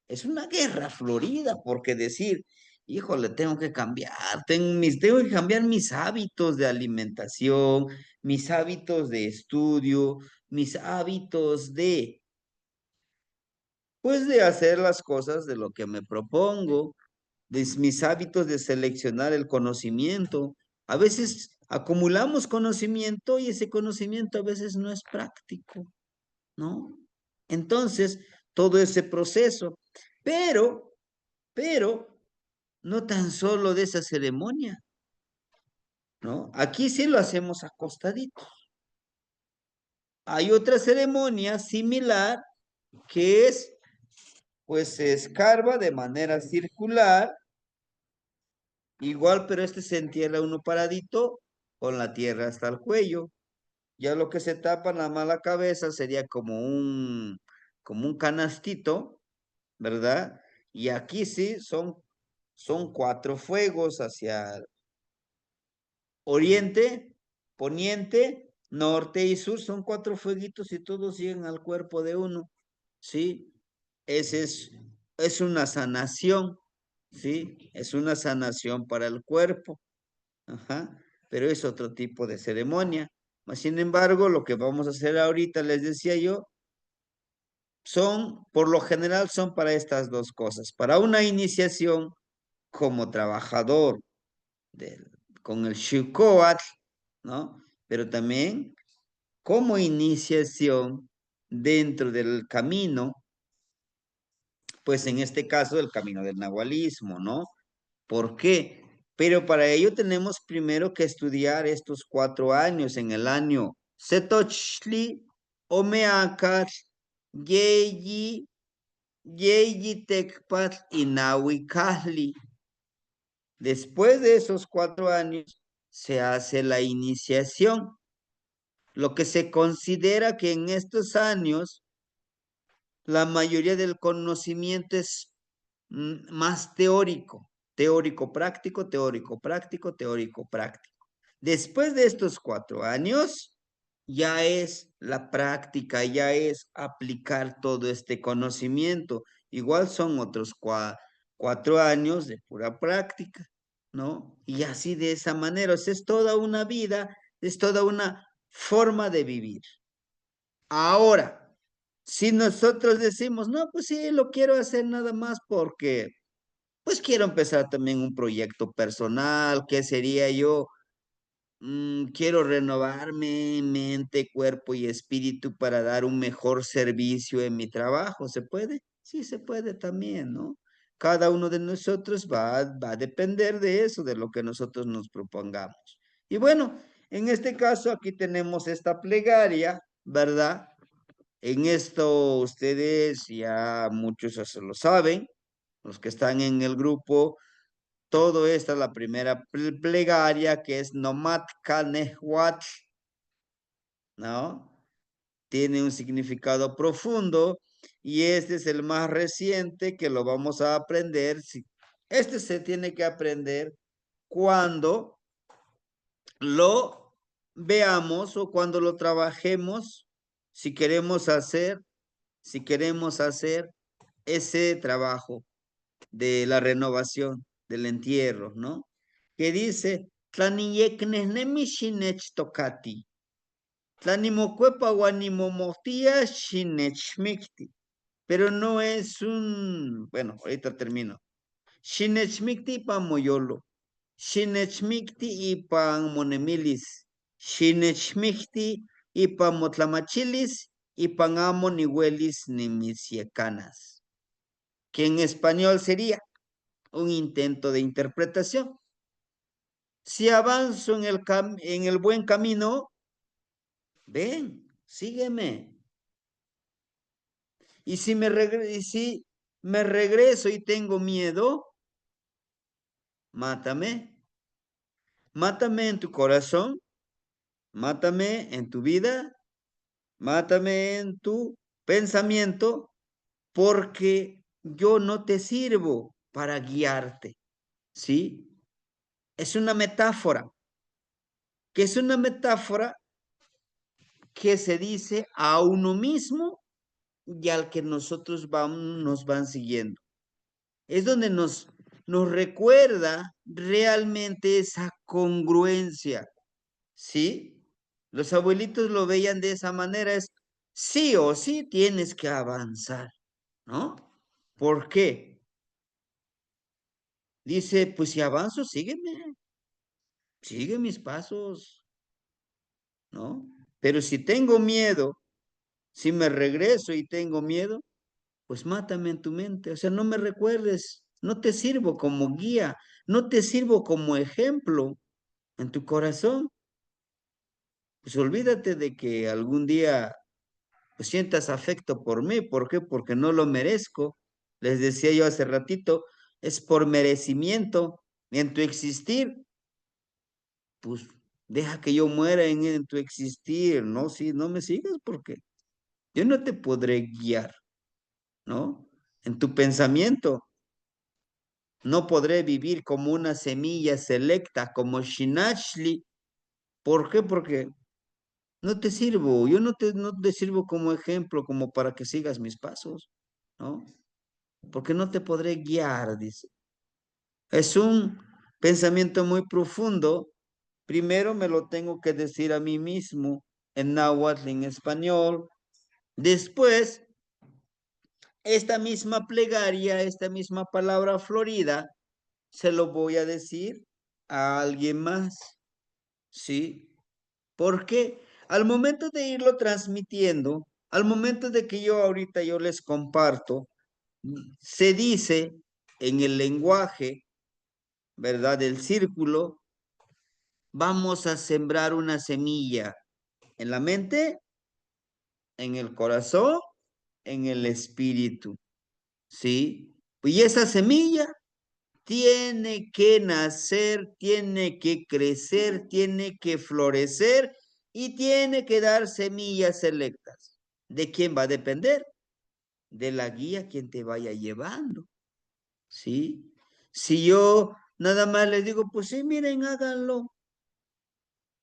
Es una guerra florida, porque decir, híjole, tengo que cambiar, tengo que cambiar mis hábitos de alimentación, mis hábitos de estudio, mis hábitos pues de hacer las cosas de lo que me propongo, de mis hábitos de seleccionar el conocimiento. A veces acumulamos conocimiento y ese conocimiento a veces no es práctico, ¿no? Entonces, todo ese proceso, pero, no tan solo de esa ceremonia, ¿no? Aquí sí lo hacemos acostadito. Hay otra ceremonia similar que es, pues se escarba de manera circular, igual, pero este se entierra uno paradito con la tierra hasta el cuello. Ya lo que se tapa en la mala cabeza sería como un canastito, ¿verdad? Y aquí sí son 4 fuegos hacia oriente, poniente, norte y sur. Son 4 fueguitos y todos llegan al cuerpo de uno, ¿sí? Ese es una sanación, ¿sí? Es una sanación para el cuerpo. Ajá, pero es otro tipo de ceremonia. Sin embargo, lo que vamos a hacer ahorita, les decía yo, por lo general son para estas dos cosas. Para una iniciación como trabajador con el Shukoat, ¿no? Pero también como iniciación dentro del camino, pues en este caso el camino del nahualismo, ¿no? ¿Por qué? Pero para ello tenemos primero que estudiar estos 4 años en el año Setochli, Omeacat, Yeyi, Yeyi Tecpat y Nahuicali. Después de esos 4 años se hace la iniciación, lo que se considera que en estos años la mayoría del conocimiento es más teórico, teórico práctico, teórico práctico, teórico práctico. Después de estos 4 años, ya es la práctica, ya es aplicar todo este conocimiento. Igual son otros 4 años de pura práctica. ¿no? Y así de esa manera, o sea, es toda una vida, es toda una forma de vivir. Ahora, si nosotros decimos, no, pues sí, lo quiero hacer nada más porque, pues quiero empezar también un proyecto personal, ¿qué sería yo? Quiero renovarme mente, cuerpo y espíritu para dar un mejor servicio en mi trabajo. ¿Se puede? Sí, se puede también, ¿no? Cada uno de nosotros va a depender de eso, de lo que nosotros nos propongamos. Y bueno, en este caso aquí tenemos esta plegaria, ¿verdad? En esto ustedes ya muchos ya se lo saben, los que están en el grupo todo esta es la primera plegaria que es Nomat Kanehwat, ¿no? Tiene un significado profundo y este es el más reciente que lo vamos a aprender. Este se tiene que aprender cuando lo veamos o cuando lo trabajemos, si queremos hacer ese trabajo de la renovación, del entierro, ¿no? Que dice, Tlaniyeknehnemishinech tokati, Tlanimocuepa guanimomotia shinechmikti. Pero no es un, bueno, ahorita termino. Shinechmikti pa moyolo, Shinechmikti ipan monemilis, Shinechmikti ipan motlamachilis, ipan amo ni huelis ni misiecanas. Que en español sería un intento de interpretación. Si avanzo en el buen camino, ven, sígueme. Y si me regreso y tengo miedo, mátame. Mátame en tu corazón, mátame en tu vida, mátame en tu pensamiento, porque yo no te sirvo para guiarte. ¿Sí? Es una metáfora, que es una metáfora que se dice a uno mismo y al que nosotros nos van siguiendo. Es donde nos recuerda realmente esa congruencia, ¿sí? Los abuelitos lo veían de esa manera, es sí o sí tienes que avanzar, ¿no? ¿Por qué? Dice, pues si avanzo, sígueme, sigue mis pasos, ¿no? Pero si tengo miedo, si me regreso y tengo miedo, pues mátame en tu mente. O sea, no me recuerdes, no te sirvo como guía, no te sirvo como ejemplo en tu corazón. Pues olvídate de que algún día pues, sientas afecto por mí. ¿Por qué? Porque no lo merezco. Les decía yo hace ratito, es por merecimiento en tu existir. Pues deja que yo muera en tu existir, ¿no? Si no me sigas, porque yo no te podré guiar, ¿no? En tu pensamiento. No podré vivir como una semilla selecta, como Shinachli. ¿Por qué? Porque no te sirvo, yo no te sirvo como ejemplo, como para que sigas mis pasos, ¿no? Porque no te podré guiar, dice. Es un pensamiento muy profundo. Primero me lo tengo que decir a mí mismo en náhuatl, en español. Después, esta misma plegaria, esta misma palabra florida, se lo voy a decir a alguien más, ¿sí? Porque al momento de irlo transmitiendo, al momento de que yo les comparto, se dice en el lenguaje, ¿verdad? Del círculo, vamos a sembrar una semilla en la mente, en el corazón, en el espíritu, ¿sí? Y esa semilla tiene que nacer, tiene que crecer, tiene que florecer y tiene que dar semillas selectas. ¿De quién va a depender? De la guía quien te vaya llevando, ¿sí? Si yo nada más les digo, pues sí, miren, háganlo,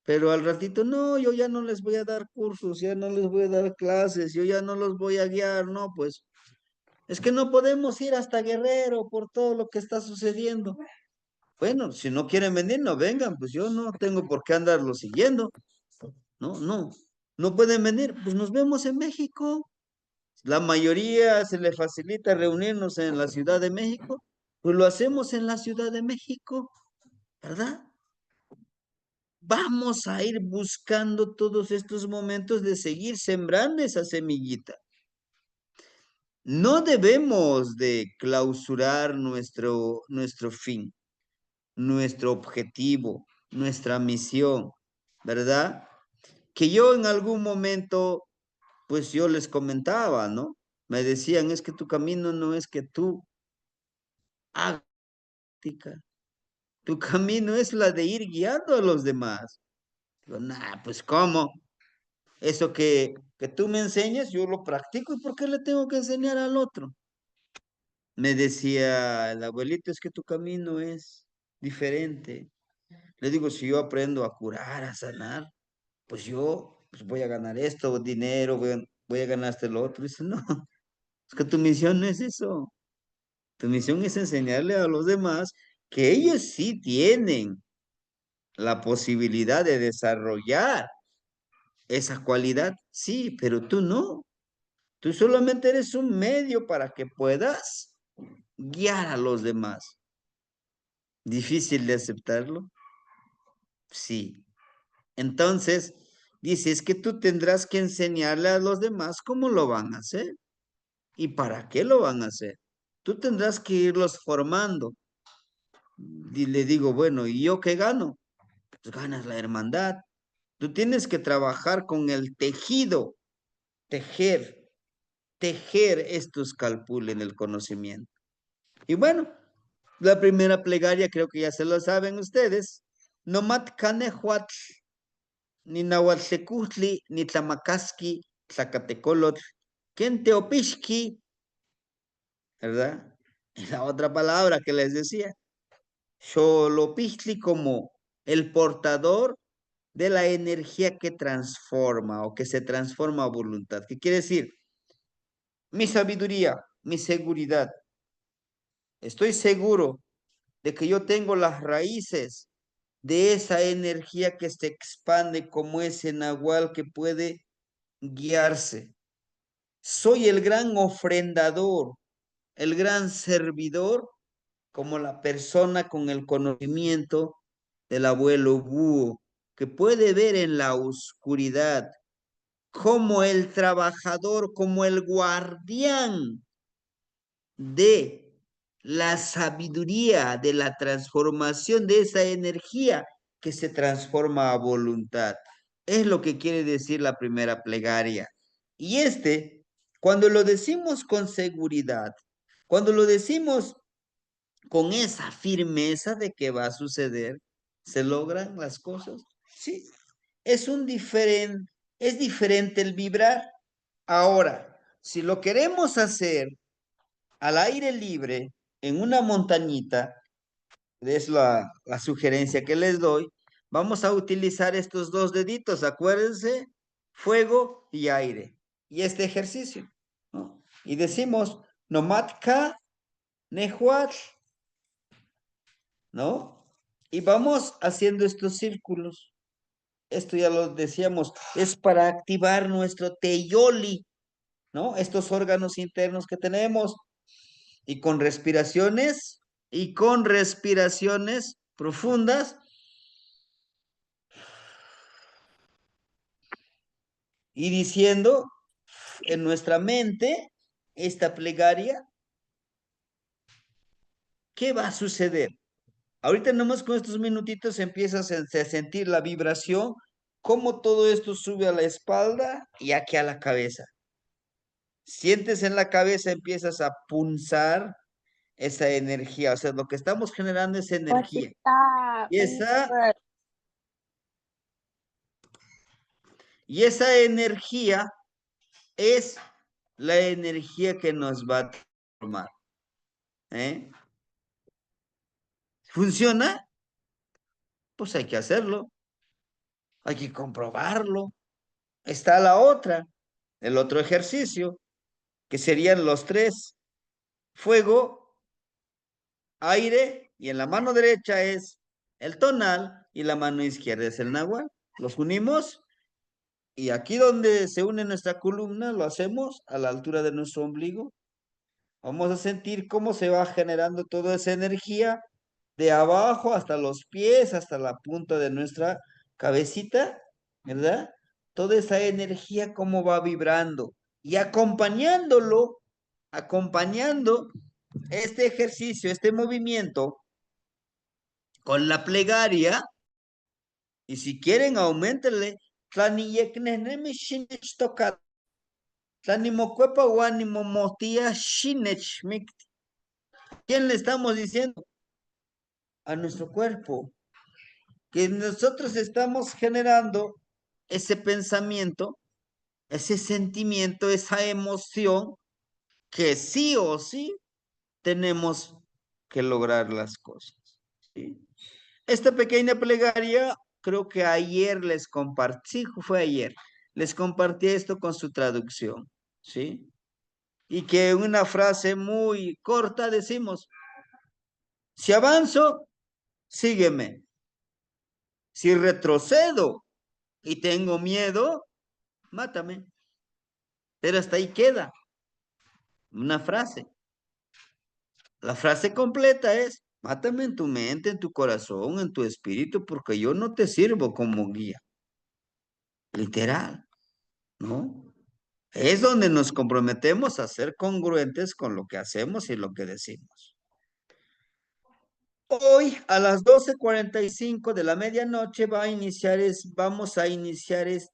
pero al ratito, no, yo ya no les voy a dar cursos, ya no les voy a dar clases, yo ya no los voy a guiar, no, pues es que no podemos ir hasta Guerrero por todo lo que está sucediendo. Bueno, si no quieren venir, no vengan, pues yo no tengo por qué andarlo siguiendo. No pueden venir, pues nos vemos en México. La mayoría se le facilita reunirnos en la Ciudad de México, pues lo hacemos en la Ciudad de México, ¿verdad? Vamos a ir buscando todos estos momentos de seguir sembrando esa semillita. No debemos de clausurar nuestro fin, nuestro objetivo, nuestra misión, ¿verdad? Que yo en algún momento, pues yo les comentaba, ¿no? Me decían, es que tu camino no es que tú hagas, tu camino es la de ir guiando a los demás. Digo, nah, pues ¿cómo? Eso que tú me enseñes, yo lo practico, ¿y por qué le tengo que enseñar al otro? Me decía el abuelito, es que tu camino es diferente. Le digo, si yo aprendo a curar, a sanar, pues yo pues voy a ganar esto, dinero, voy a ganar este lo otro. Dice, no, es que tu misión no es eso. Tu misión es enseñarle a los demás que ellos sí tienen la posibilidad de desarrollar esa cualidad, sí, pero tú no. Tú solamente eres un medio para que puedas guiar a los demás. ¿Difícil de aceptarlo? Sí. Entonces, dice, es que tú tendrás que enseñarle a los demás cómo lo van a hacer y para qué lo van a hacer. Tú tendrás que irlos formando. Y le digo, bueno, ¿y yo qué gano? Pues ganas la hermandad. Tú tienes que trabajar con el tejido, tejer, tejer estos calpul en el conocimiento. Y bueno, la primera plegaria creo que ya se lo saben ustedes. Nomat canehuatl, ni nahuatltecuhtli, ni tlamacasqui, tlacatecolotl, kenteopixqui, ¿verdad? Y la otra palabra que les decía, xolopixtli como el portador de la energía que transforma o que se transforma a voluntad. ¿Qué quiere decir? Mi sabiduría, mi seguridad. Estoy seguro de que yo tengo las raíces de esa energía que se expande como ese nahual que puede guiarse. Soy el gran ofrendador, el gran servidor, como la persona con el conocimiento del abuelo búho, que puede ver en la oscuridad, como el trabajador, como el guardián de la sabiduría, de la transformación de esa energía que se transforma a voluntad. Es lo que quiere decir la primera plegaria. Y cuando lo decimos con seguridad, cuando lo decimos con esa firmeza de que va a suceder, ¿se logran las cosas? Sí, es diferente el vibrar. Ahora, si lo queremos hacer al aire libre, en una montañita, es la sugerencia que les doy, vamos a utilizar estos dos deditos, acuérdense, fuego y aire. Y este ejercicio, ¿no? Y decimos, nomatka nehuatl, ¿no? Y vamos haciendo estos círculos. Esto ya lo decíamos, es para activar nuestro teyoli, ¿no? Estos órganos internos que tenemos. Y con respiraciones profundas y diciendo en nuestra mente esta plegaria, ¿qué va a suceder? Ahorita nomás con estos minutitos empiezas a sentir la vibración, cómo todo esto sube a la espalda y aquí a la cabeza. Sientes en la cabeza, empiezas a punzar esa energía, o sea, lo que estamos generando es energía. Y esa energía es la energía que nos va a transformar. ¿Eh? ¿Funciona? Pues hay que hacerlo, hay que comprobarlo. Está la otra, el otro ejercicio, que serían los tres: fuego, aire y en la mano derecha es el tonal y la mano izquierda es el nahual. Los unimos y aquí donde se une nuestra columna lo hacemos a la altura de nuestro ombligo. Vamos a sentir cómo se va generando toda esa energía de abajo hasta los pies, hasta la punta de nuestra cabecita, ¿verdad? Toda esa energía cómo va vibrando y acompañando este ejercicio, este movimiento con la plegaria, y si quieren aumentenle, ¿quién le estamos diciendo? A nuestro cuerpo, que nosotros estamos generando ese pensamiento, ese sentimiento, esa emoción, que sí o sí tenemos que lograr las cosas. ¿Sí? Esta pequeña plegaria, creo que ayer les compartí, sí, fue ayer, les compartí esto con su traducción, ¿sí? Y que en una frase muy corta decimos, si avanzo, sígueme. Si retrocedo y tengo miedo, mátame. Pero hasta ahí queda una frase. La frase completa es, mátame en tu mente, en tu corazón, en tu espíritu, porque yo no te sirvo como guía. Literal, ¿no? Es donde nos comprometemos a ser congruentes con lo que hacemos y lo que decimos. Hoy a las 12:45 de la medianoche vamos a iniciar esta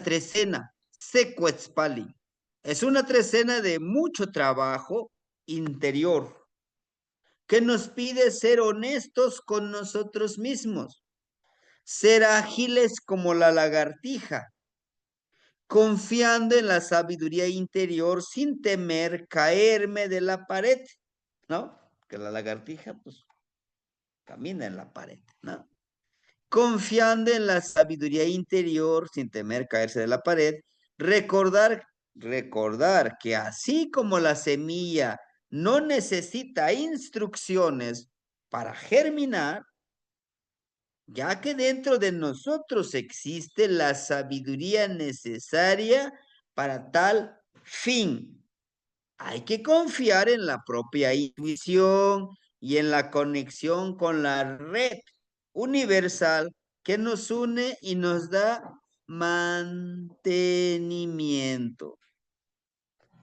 trecena, Secuetzpali. Es una trecena de mucho trabajo interior que nos pide ser honestos con nosotros mismos, ser ágiles como la lagartija, confiando en la sabiduría interior sin temer caerme de la pared, ¿no? Que la lagartija, pues, camina en la pared, ¿no? Confiando en la sabiduría interior sin temer caerse de la pared, recordar que así como la semilla no necesita instrucciones para germinar, ya que dentro de nosotros existe la sabiduría necesaria para tal fin. Hay que confiar en la propia intuición y en la conexión con la red universal que nos une y nos da mantenimiento.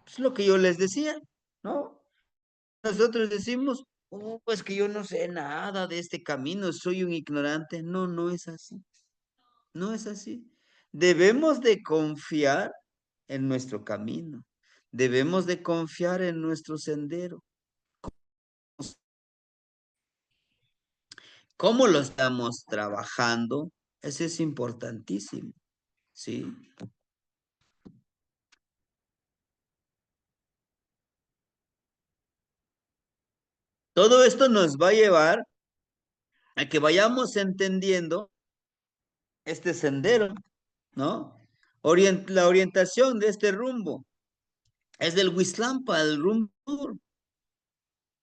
Es lo que yo les decía, ¿no? Nosotros decimos, pues que yo no sé nada de este camino, soy un ignorante. No, no es así. No es así. Debemos de confiar en nuestro camino. Debemos de confiar en nuestro sendero. ¿Cómo lo estamos trabajando? Eso es importantísimo, ¿sí? Todo esto nos va a llevar a que vayamos entendiendo este sendero, ¿no? La orientación de este rumbo es del Huizlampa, el rumbo sur.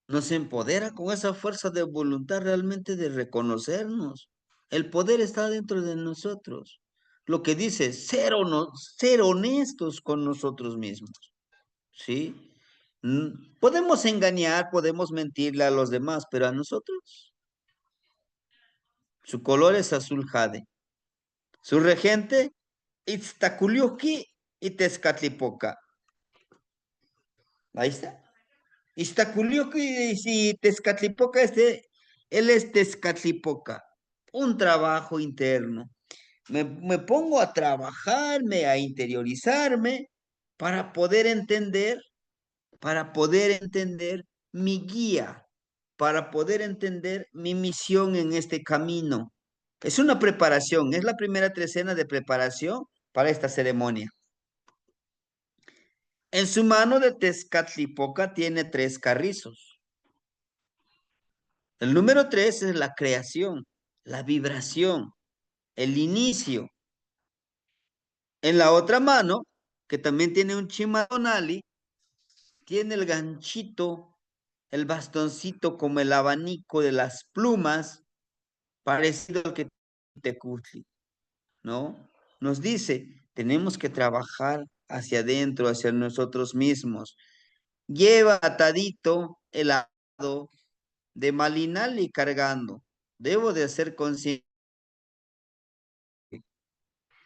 Nos empodera con esa fuerza de voluntad realmente de reconocernos. El poder está dentro de nosotros. Lo que dice, ser honestos con nosotros mismos, ¿sí? Podemos engañar, podemos mentirle a los demás, pero a nosotros, su color es azul jade. Su regente, Itztaculiuqui y Tezcatlipoca. Ahí está. Iztaculioqui y Tezcatlipoca, él es Tezcatlipoca. Un trabajo interno. Me pongo a trabajarme, a interiorizarme para poder entender mi guía, para poder entender mi misión en este camino. Es una preparación, es la primera trecena de preparación para esta ceremonia. En su mano de Tezcatlipoca tiene 3 carrizos. El número 3 es la creación, la vibración, el inicio. En la otra mano, que también tiene un chimadonali, tiene el ganchito, el bastoncito como el abanico de las plumas, parecido al que Tecutli, ¿no? Nos dice, tenemos que trabajar hacia adentro, hacia nosotros mismos. Lleva atadito el hado de Malinali cargando. Debo de ser consciente.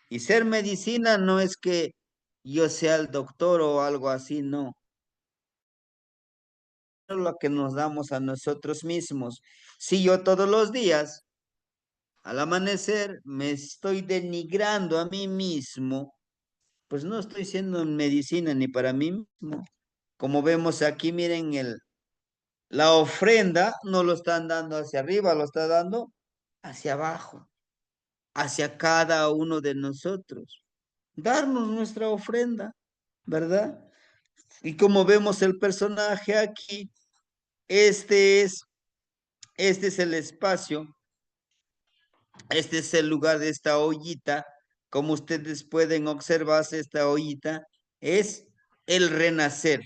Y ser medicina no es que yo sea el doctor o algo así, no. Es lo que nos damos a nosotros mismos. Si yo todos los días, al amanecer, me estoy denigrando a mí mismo, pues no estoy siendo medicina ni para mí mismo. Como vemos aquí, miren, la ofrenda no lo están dando hacia arriba, lo está dando hacia abajo, hacia cada uno de nosotros. Darnos nuestra ofrenda, ¿verdad? Y como vemos el personaje aquí, este es, este es el espacio, este es el lugar de esta ollita. Como ustedes pueden observar, esta ollita es el renacer,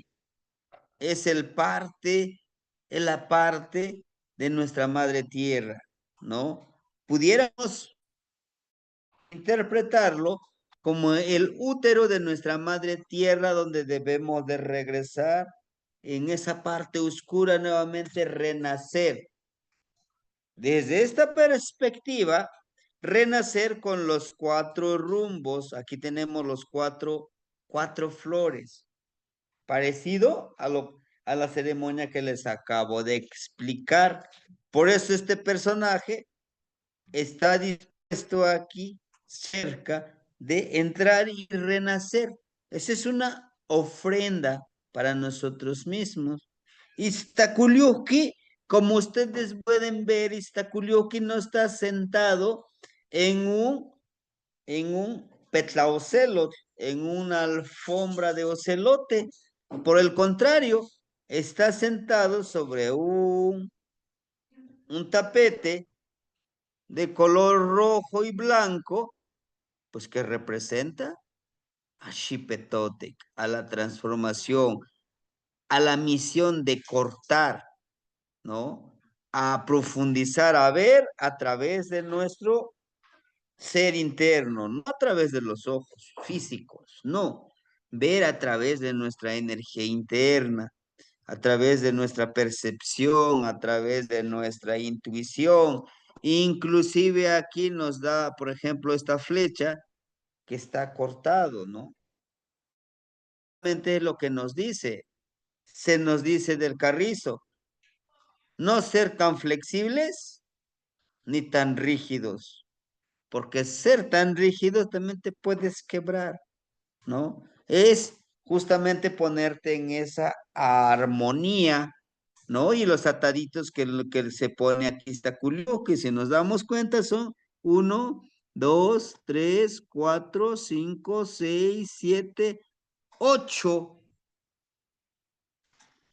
es es la parte de nuestra madre tierra, ¿no? Pudiéramos interpretarlo como el útero de nuestra madre tierra donde debemos de regresar en esa parte oscura nuevamente renacer. Desde esta perspectiva, renacer con los 4 rumbos. Aquí tenemos los cuatro flores, parecido a la ceremonia que les acabo de explicar. Por eso este personaje está dispuesto aquí cerca de entrar y renacer. Esa es una ofrenda para nosotros mismos. Iztaculiuqui, como ustedes pueden ver, Iztaculiuqui no está sentado en un petlaocelot, en una alfombra de ocelote. Por el contrario, está sentado sobre un tapete de color rojo y blanco, pues que representa a Xipetotec, a la transformación, a la misión de cortar, ¿no? A profundizar, a ver a través de nuestro ser interno, no a través de los ojos físicos, no, ver a través de nuestra energía interna, a través de nuestra percepción, a través de nuestra intuición. Inclusive aquí nos da, por ejemplo, esta flecha que está cortado, ¿no? Lo que nos dice, se nos dice del carrizo, no ser tan flexibles ni tan rígidos, porque ser tan rígido también te puedes quebrar, ¿no? Es justamente ponerte en esa armonía, ¿no? Y los ataditos que se pone aquí está curioso, que si nos damos cuenta son 1, 2, 3, 4, 5, 6, 7, 8.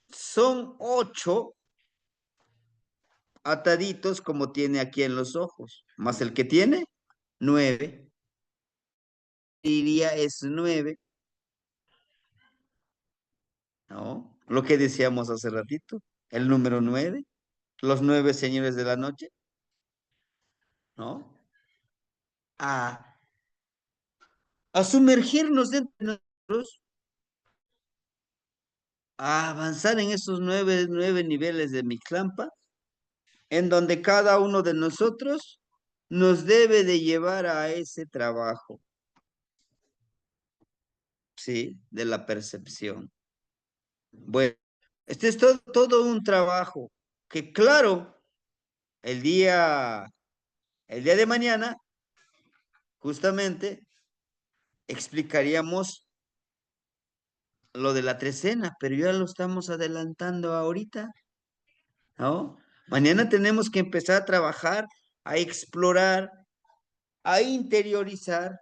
Son 8 ataditos como tiene aquí en los ojos, más el que tiene 9. Diría es 9, ¿no? Lo que decíamos hace ratito, el número 9, los 9 señores de la noche, ¿no? A, a sumergirnos dentro de nosotros, a avanzar en esos nueve niveles de Mixlampa, en donde cada uno de nosotros nos debe de llevar a ese trabajo, ¿sí? De la percepción. Bueno, este es todo un trabajo que, claro, el día de mañana, justamente, explicaríamos lo de la trecena, pero ya lo estamos adelantando ahorita, ¿no? Mañana tenemos que empezar a trabajar, a explorar, a interiorizar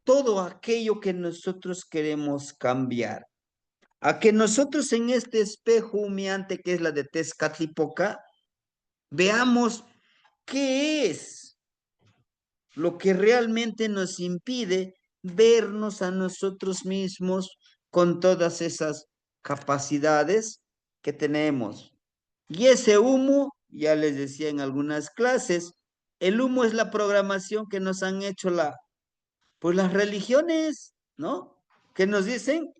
todo aquello que nosotros queremos cambiar. A que nosotros en este espejo humeante que es la de Tezcatlipoca, veamos qué es lo que realmente nos impide vernos a nosotros mismos con todas esas capacidades que tenemos. Y ese humo, ya les decía en algunas clases, el humo es la programación que nos han hecho pues las religiones, ¿no? Que nos dicen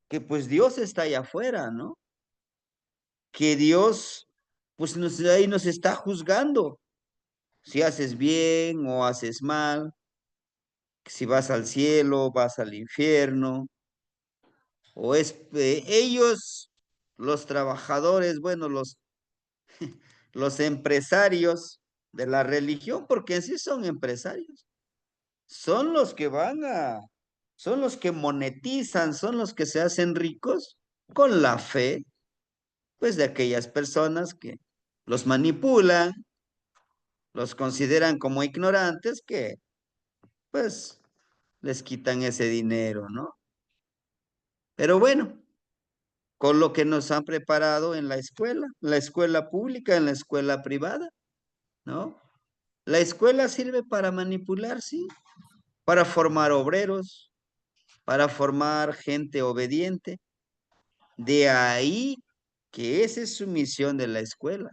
que pues Dios está allá afuera, ¿no? Que Dios pues ahí nos está juzgando. Si haces bien o haces mal, si vas al cielo, vas al infierno, o es ellos, los trabajadores, bueno, los empresarios de la religión, porque en sí son empresarios, son los que son los que monetizan, son los que se hacen ricos con la fe, pues de aquellas personas que los manipulan, los consideran como ignorantes, que pues les quitan ese dinero, ¿no? Pero bueno, con lo que nos han preparado en la escuela pública, en la escuela privada, ¿no? La escuela sirve para manipular, sí, para formar obreros, para formar gente obediente. De ahí que esa es su misión de la escuela.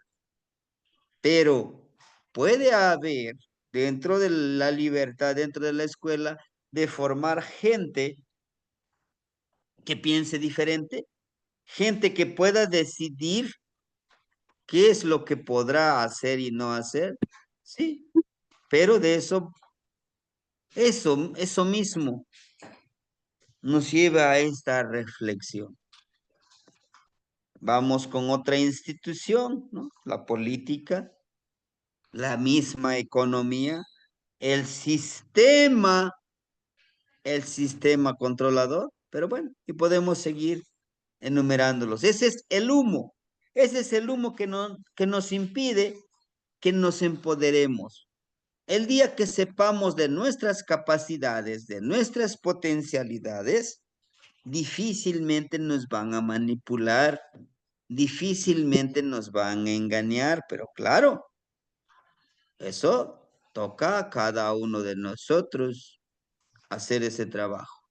Pero puede haber dentro de la libertad, dentro de la escuela, de formar gente que piense diferente, gente que pueda decidir qué es lo que podrá hacer y no hacer. Sí, pero de eso mismo nos lleva a esta reflexión. Vamos con otra institución, ¿no? La política, la misma economía, el sistema, el sistema controlador, pero bueno, y podemos seguir enumerándolos. Ese es el humo, ese es el humo que nos impide que nos empoderemos. El día que sepamos de nuestras capacidades, de nuestras potencialidades, difícilmente nos van a manipular, difícilmente nos van a engañar, pero claro, eso toca a cada uno de nosotros hacer ese trabajo,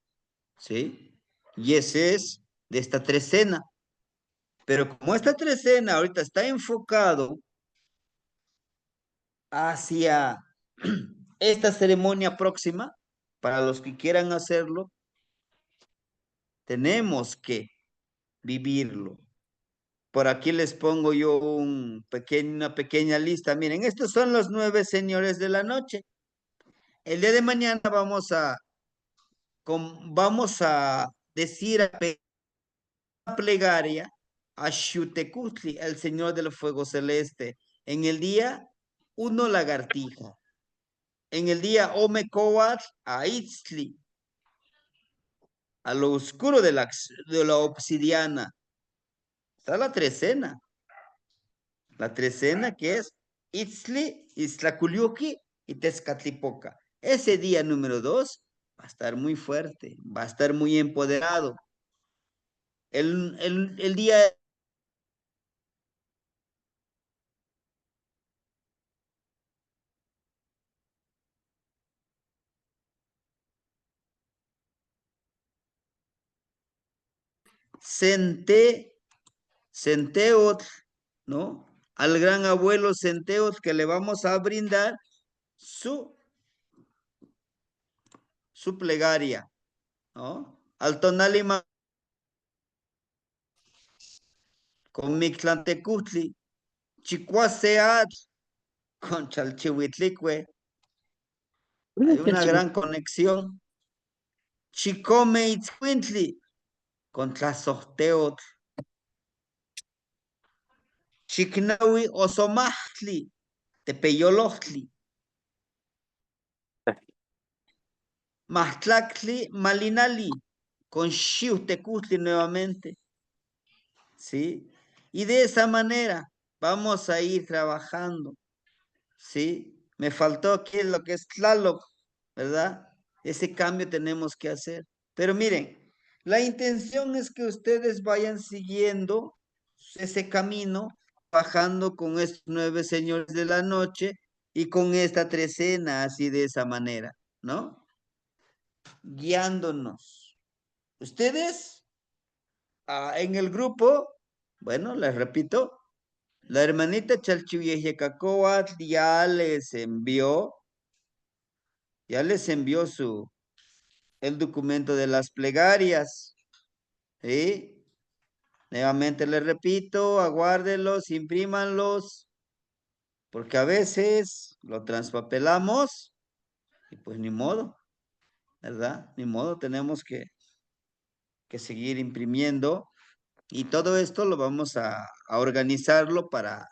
¿sí? Y ese es de esta trecena. Pero como esta trecena ahorita está enfocado hacia esta ceremonia próxima, para los que quieran hacerlo, tenemos que vivirlo. Por aquí les pongo yo una pequeña lista. Miren, estos son los 9 señores de la noche. El día de mañana vamos a decir a plegaria a Xutecutli, el señor del fuego celeste. En el día, uno lagartija. En el día Omecoat a Itzli, a lo oscuro de la obsidiana. Está la trecena. La trecena que es Itzli, Itzlaculiuqui y Tezcatlipoca. Ese día número 2 va a estar muy fuerte, va a estar muy empoderado. El día Centeot, ¿no? Al gran abuelo Centeot que le vamos a brindar su plegaria, ¿no? Al Tonalima con Mictlantecutli, Chicuaseat con Chalchihuitlicue. Hay una gran conexión. Chicome Itzcuintli con Tlazohteot. Chicnawi Osomachtli, Tepeyolostli. Mahtlactli Malinali con Xiutecutli nuevamente. ¿Sí? Y de esa manera vamos a ir trabajando, ¿sí? Me faltó aquí lo que es Tlaloc, ¿verdad? Ese cambio tenemos que hacer. Pero miren, la intención es que ustedes vayan siguiendo ese camino, bajando con estos 9 señores de la noche y con esta trecena, así de esa manera, ¿no? Guiándonos. Ustedes en el grupo Bueno, les repito, la hermanita Chalchihuyecacoatl ya les envió el documento de las plegarias, ¿sí? Nuevamente les repito, aguárdenlos, imprímanlos, porque a veces lo transpapelamos y pues ni modo, ¿verdad? Ni modo, tenemos que seguir imprimiendo y todo esto lo vamos a organizarlo para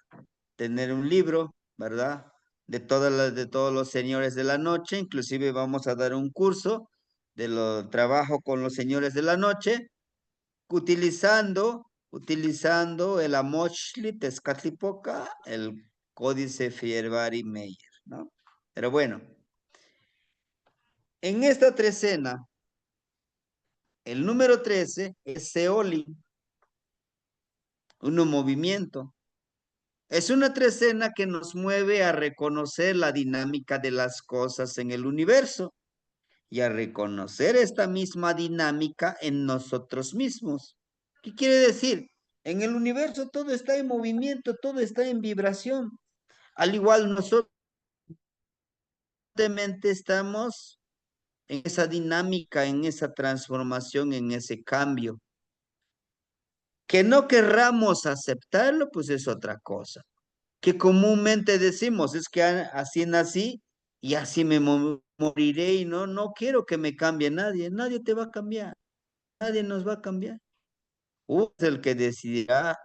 tener un libro, ¿verdad? De todos los señores de la noche, inclusive vamos a dar un curso de lo trabajo con los señores de la noche, utilizando el Amochli Tezcatlipoca, el Códice Fiervari Meyer, ¿no? Pero bueno, en esta trecena, el número 13 es Seoli, un movimiento. Es una trecena que nos mueve a reconocer la dinámica de las cosas en el universo y a reconocer esta misma dinámica en nosotros mismos. ¿Qué quiere decir? En el universo todo está en movimiento, todo está en vibración. Al igual nosotros estamos en esa dinámica, en esa transformación, en ese cambio. Que no querramos aceptarlo, pues es otra cosa. Que comúnmente decimos, es que así nací y así me moriré y no quiero que me cambie nadie. Nadie te va a cambiar, nadie nos va a cambiar. Uno es el que decidirá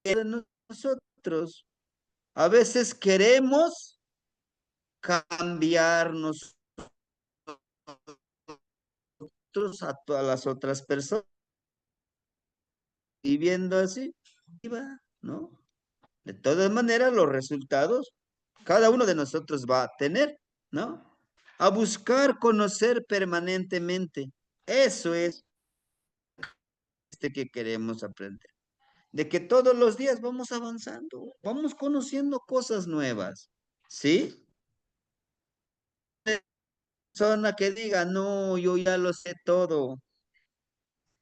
de nosotros. A veces queremos cambiarnos a todas las otras personas y viendo así, ¿no? De todas maneras, los resultados cada uno de nosotros va a tener, ¿no? A buscar conocer permanentemente. Eso es que queremos aprender. De que todos los días vamos avanzando, vamos conociendo cosas nuevas, ¿sí? Persona que diga, no, yo ya lo sé todo.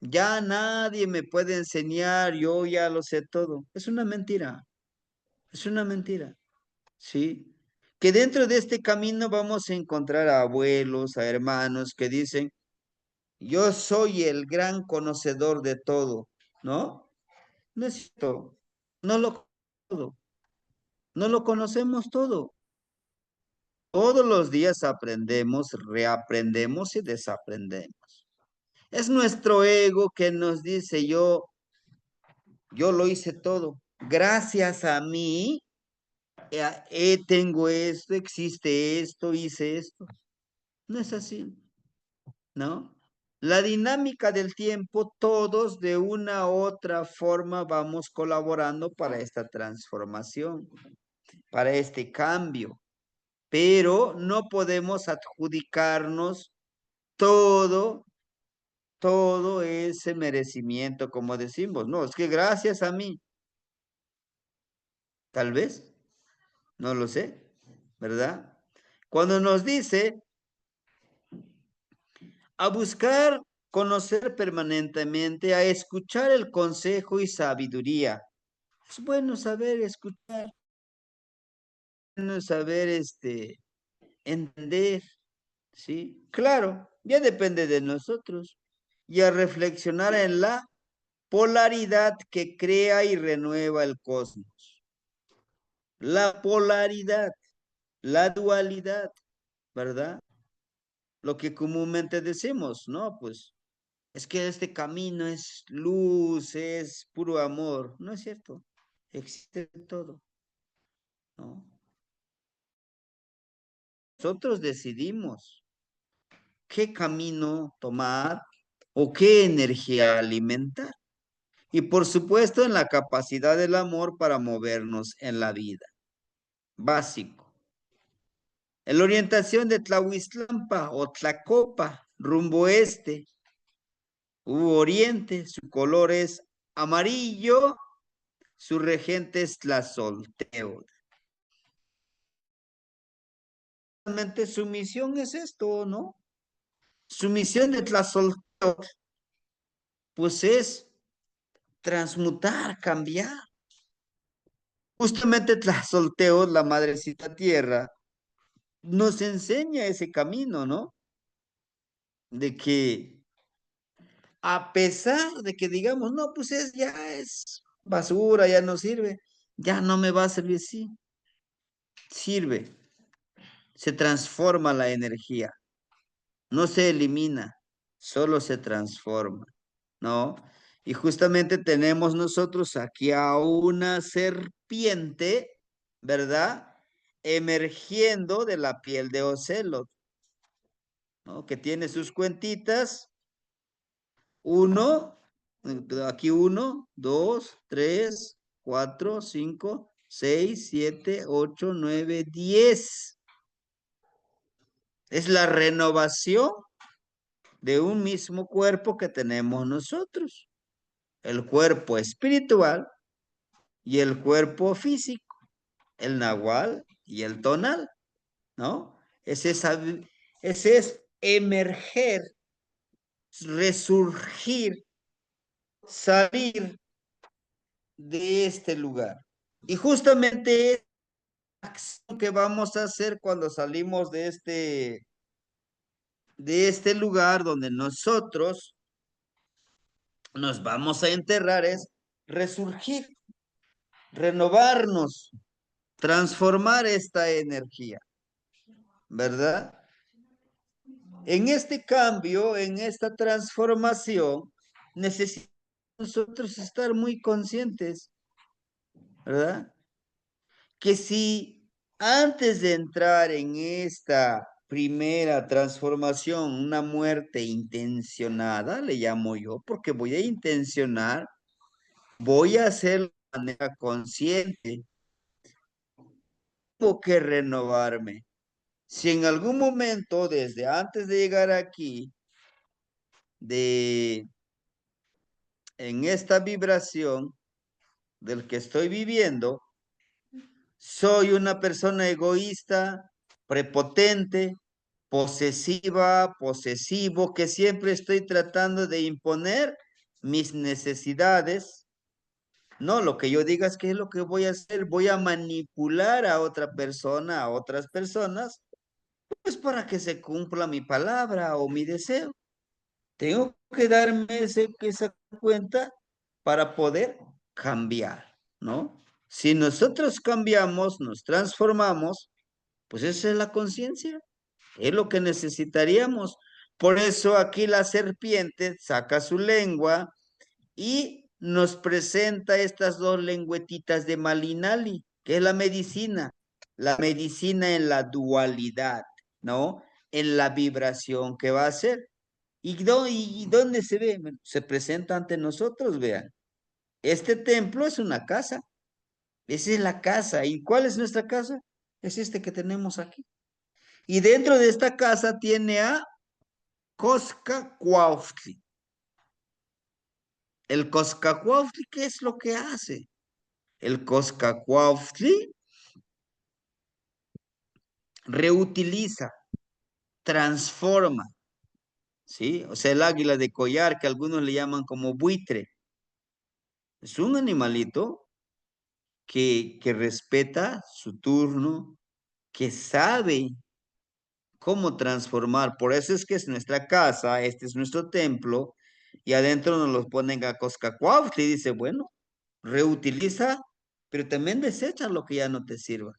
Ya nadie me puede enseñar, yo ya lo sé todo. Es una mentira, es una mentira. ¿Sí? Que dentro de este camino vamos a encontrar a abuelos, a hermanos que dicen, yo soy el gran conocedor de todo, ¿no? No es cierto, no lo todo, no lo conocemos todo. Todos los días aprendemos, reaprendemos y desaprendemos. Es nuestro ego que nos dice, yo lo hice todo. Gracias a mí, tengo esto, existe esto, hice esto. No es así, ¿no? La dinámica del tiempo, todos de una u otra forma vamos colaborando para esta transformación, para este cambio, pero no podemos adjudicarnos todo, todo ese merecimiento, como decimos, no, es que gracias a mí, tal vez, no lo sé, ¿verdad? Cuando nos dice a buscar conocer permanentemente, a escuchar el consejo y sabiduría. Es bueno saber escuchar, es bueno saber entender, ¿sí? Claro, ya depende de nosotros. Y a reflexionar en la polaridad que crea y renueva el cosmos. La polaridad, la dualidad, ¿verdad? Lo que comúnmente decimos, ¿no? Pues es que este camino es luz, es puro amor. No es cierto. Existe todo, ¿no? Nosotros decidimos qué camino tomar o qué energía alimentar. Y por supuesto en la capacidad del amor para movernos en la vida. Básico. En la orientación de Tlahuiztlampa o Tlacopa, rumbo este, oriente, su color es amarillo, su regente es Tlazolteotl. Realmente su misión es esto, ¿no? Su misión de Tlazolteotl, pues es transmutar, cambiar. Justamente Tlazolteotl, la madrecita tierra, nos enseña ese camino, ¿no? De que a pesar de que digamos, no, pues ya es basura, ya no sirve, ya no me va a servir, sí, sirve, se transforma la energía, no se elimina, solo se transforma, ¿no? Y justamente tenemos nosotros aquí a una serpiente, ¿verdad? Emergiendo de la piel de Ocelot, ¿no? Que tiene sus cuentitas. Uno, aquí 1, 2, 3, 4, 5, 6, 7, 8, 9, 10. Es la renovación de un mismo cuerpo que tenemos nosotros. El cuerpo espiritual y el cuerpo físico. El nahual y el tonal, ¿no? Ese es emerger, resurgir, salir de este lugar. Y justamente la acción que vamos a hacer cuando salimos de este lugar donde nosotros nos vamos a enterrar es resurgir, renovarnos, transformar esta energía, ¿verdad? En este cambio, en esta transformación, necesitamos nosotros estar muy conscientes, ¿verdad? Que si antes de entrar en esta primera transformación, una muerte intencionada, le llamo yo, porque voy a intencionar, voy a hacerlo de manera consciente, tengo que renovarme. Si en algún momento, desde antes de llegar aquí, en esta vibración del que estoy viviendo, soy una persona egoísta, prepotente, posesiva, posesivo, que siempre estoy tratando de imponer mis necesidades. No, lo que yo diga es que es lo que voy a hacer, voy a manipular a otra persona, a otras personas, pues para que se cumpla mi palabra o mi deseo. Tengo que darme esa cuenta para poder cambiar, ¿no? Si nosotros cambiamos, nos transformamos, pues esa es la conciencia, es lo que necesitaríamos. Por eso aquí la serpiente saca su lengua y nos presenta estas dos lengüetitas de Malinali, que es la medicina en la dualidad, ¿no? En la vibración que va a ser. ¿Y dónde se ve? Se presenta ante nosotros, vean. Este templo es una casa. Esa es la casa. ¿Y cuál es nuestra casa? Es este que tenemos aquí. Y dentro de esta casa tiene a Coscacuautli. El Coscacuautli, ¿qué es lo que hace? El Coscacuautli reutiliza, transforma, ¿sí? O sea, el águila de collar, que algunos le llaman como buitre. Es un animalito que respeta su turno, que sabe cómo transformar. Por eso es que es nuestra casa, este es nuestro templo, y adentro nos los ponen a Coscacuautli y dice, bueno, reutiliza, pero también desecha lo que ya no te sirva,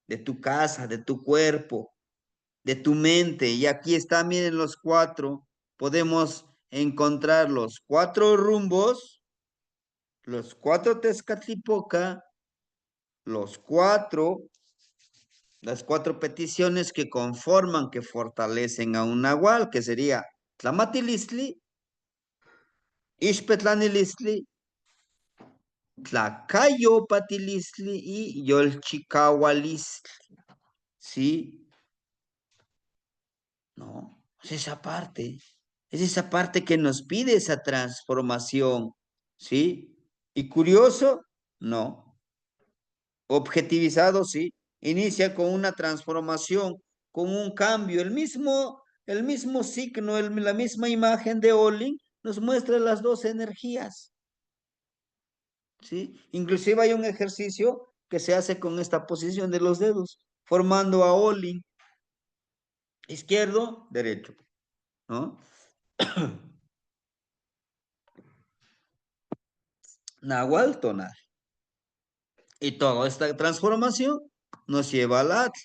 de tu casa, de tu cuerpo, de tu mente. Y aquí están, miren los cuatro, podemos encontrar los cuatro rumbos, los cuatro Tezcatlipoca, los cuatro las cuatro peticiones que conforman, que fortalecen a un nahual, que sería Tlamatilistli, Ixpetlanilistli, Tlacayopatilistli y Yolchicahualistli. ¿Sí? ¿No? Es esa parte que nos pide esa transformación, ¿sí? ¿Y curioso? No. Objetivizado, sí. Inicia con una transformación, con un cambio. El mismo signo, la misma imagen de Olin nos muestra las dos energías, ¿sí? Inclusive hay un ejercicio que se hace con esta posición de los dedos, formando a Olin, izquierdo, derecho, ¿no? Nahual, tonal. Y toda esta transformación nos lleva al Atl,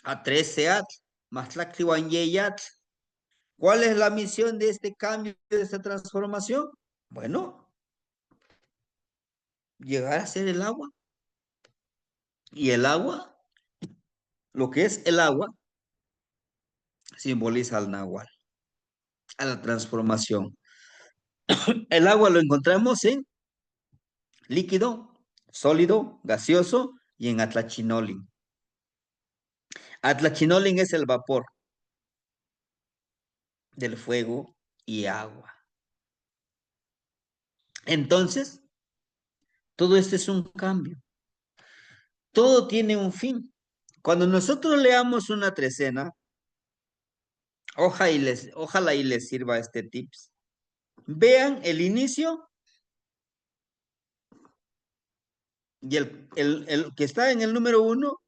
a 13 Atl, más Atl. ¿Cuál es la misión de este cambio, de esta transformación? Bueno, llegar a ser el agua. Y el agua, lo que es el agua, simboliza al Nahual, a la transformación. El agua lo encontramos en líquido, sólido, gaseoso y en Atlachinolin. Atlachinolin es el vapor del fuego y agua. Entonces, todo esto es un cambio. Todo tiene un fin. Cuando nosotros leamos una trecena, ojalá y les sirva este tips. Vean el inicio y el que está en el número 1,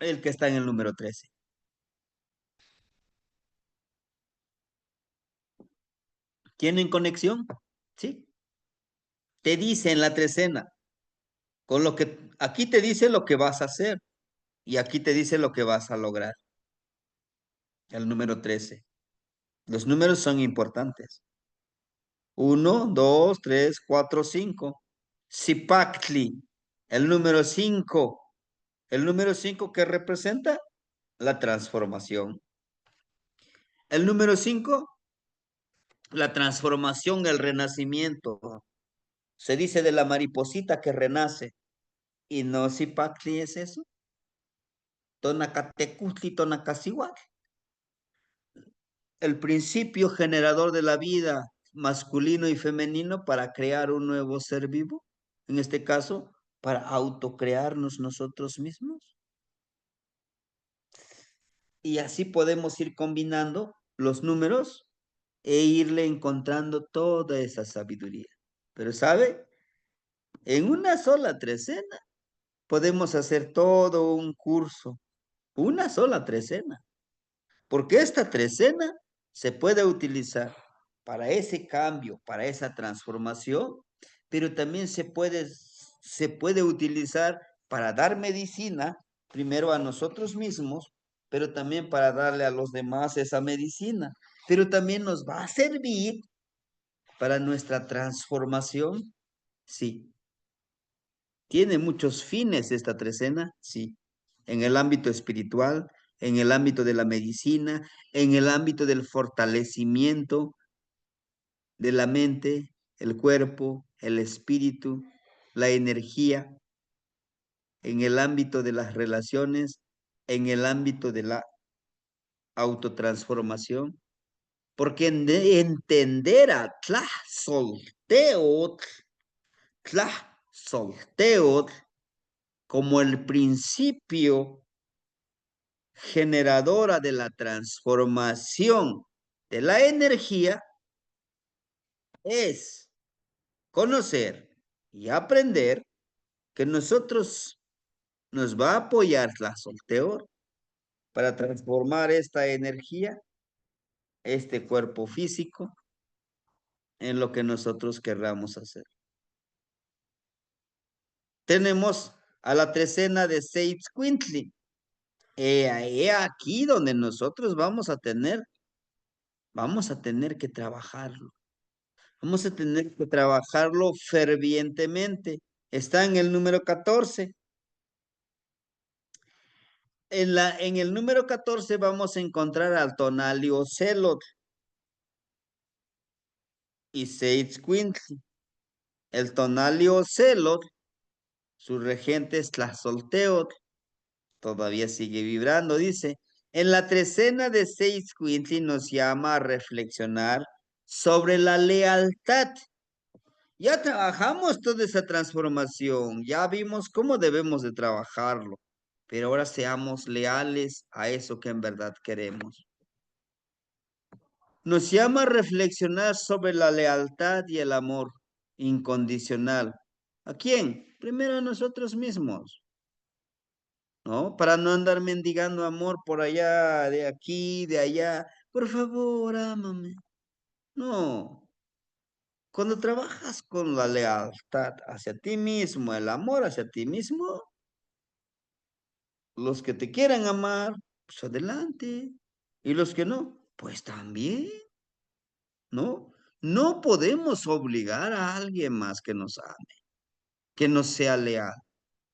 el que está en el número 13. ¿Tienen conexión? Sí. Te dice en la trecena, con lo que aquí te dice lo que vas a hacer y aquí te dice lo que vas a lograr. El número 13. Los números son importantes. 1, 2, 3, 4, 5. Zipactli, el número 5. El número 5 que representa la transformación. El número 5, la transformación, el renacimiento. Se dice de la mariposita que renace. Y no Zipactli es eso. Tonacatecutli, tonacasihuatl. El principio generador de la vida masculino y femenino para crear un nuevo ser vivo, en este caso, para autocrearnos nosotros mismos. Y así podemos ir combinando los números e irle encontrando toda esa sabiduría. Pero ¿sabe? En una sola trecena podemos hacer todo un curso, una sola trecena. Porque esta trecena se puede utilizar para ese cambio, para esa transformación, pero también se puede utilizar para dar medicina, primero a nosotros mismos, pero también para darle a los demás esa medicina. Pero también nos va a servir para nuestra transformación, sí. ¿Tiene muchos fines esta trecena? Sí. En el ámbito espiritual, en el ámbito de la medicina, en el ámbito del fortalecimiento de la mente, el cuerpo, el espíritu, la energía, en el ámbito de las relaciones, en el ámbito de la autotransformación. Porque entender a Tlazolteotl como el principio generadora de la transformación de la energía es conocer y aprender que nosotros nos va a apoyar la solteor para transformar esta energía, este cuerpo físico, en lo que nosotros querramos hacer. Tenemos a la trecena de Seitzcuintli. He aquí donde nosotros vamos a tener que trabajarlo. Vamos a tener que trabajarlo fervientemente. Está en el número 14. En el número 14 vamos a encontrar al Tonalio Celot y Seitzcuintli. El Tonalio Celot, su regente es Tlazolteotl, todavía sigue vibrando, dice. En la trecena de Sexcuintli nos llama a reflexionar sobre la lealtad. Ya trabajamos toda esa transformación, ya vimos cómo debemos de trabajarlo, pero ahora seamos leales a eso que en verdad queremos. Nos llama a reflexionar sobre la lealtad y el amor incondicional. ¿A quién? Primero a nosotros mismos, ¿no? Para no andar mendigando amor por allá, de aquí, de allá. Por favor, ámame. No. Cuando trabajas con la lealtad hacia ti mismo, el amor hacia ti mismo, los que te quieran amar, pues adelante. Y los que no, pues también, ¿no? No podemos obligar a alguien más que nos ame, que nos sea leal,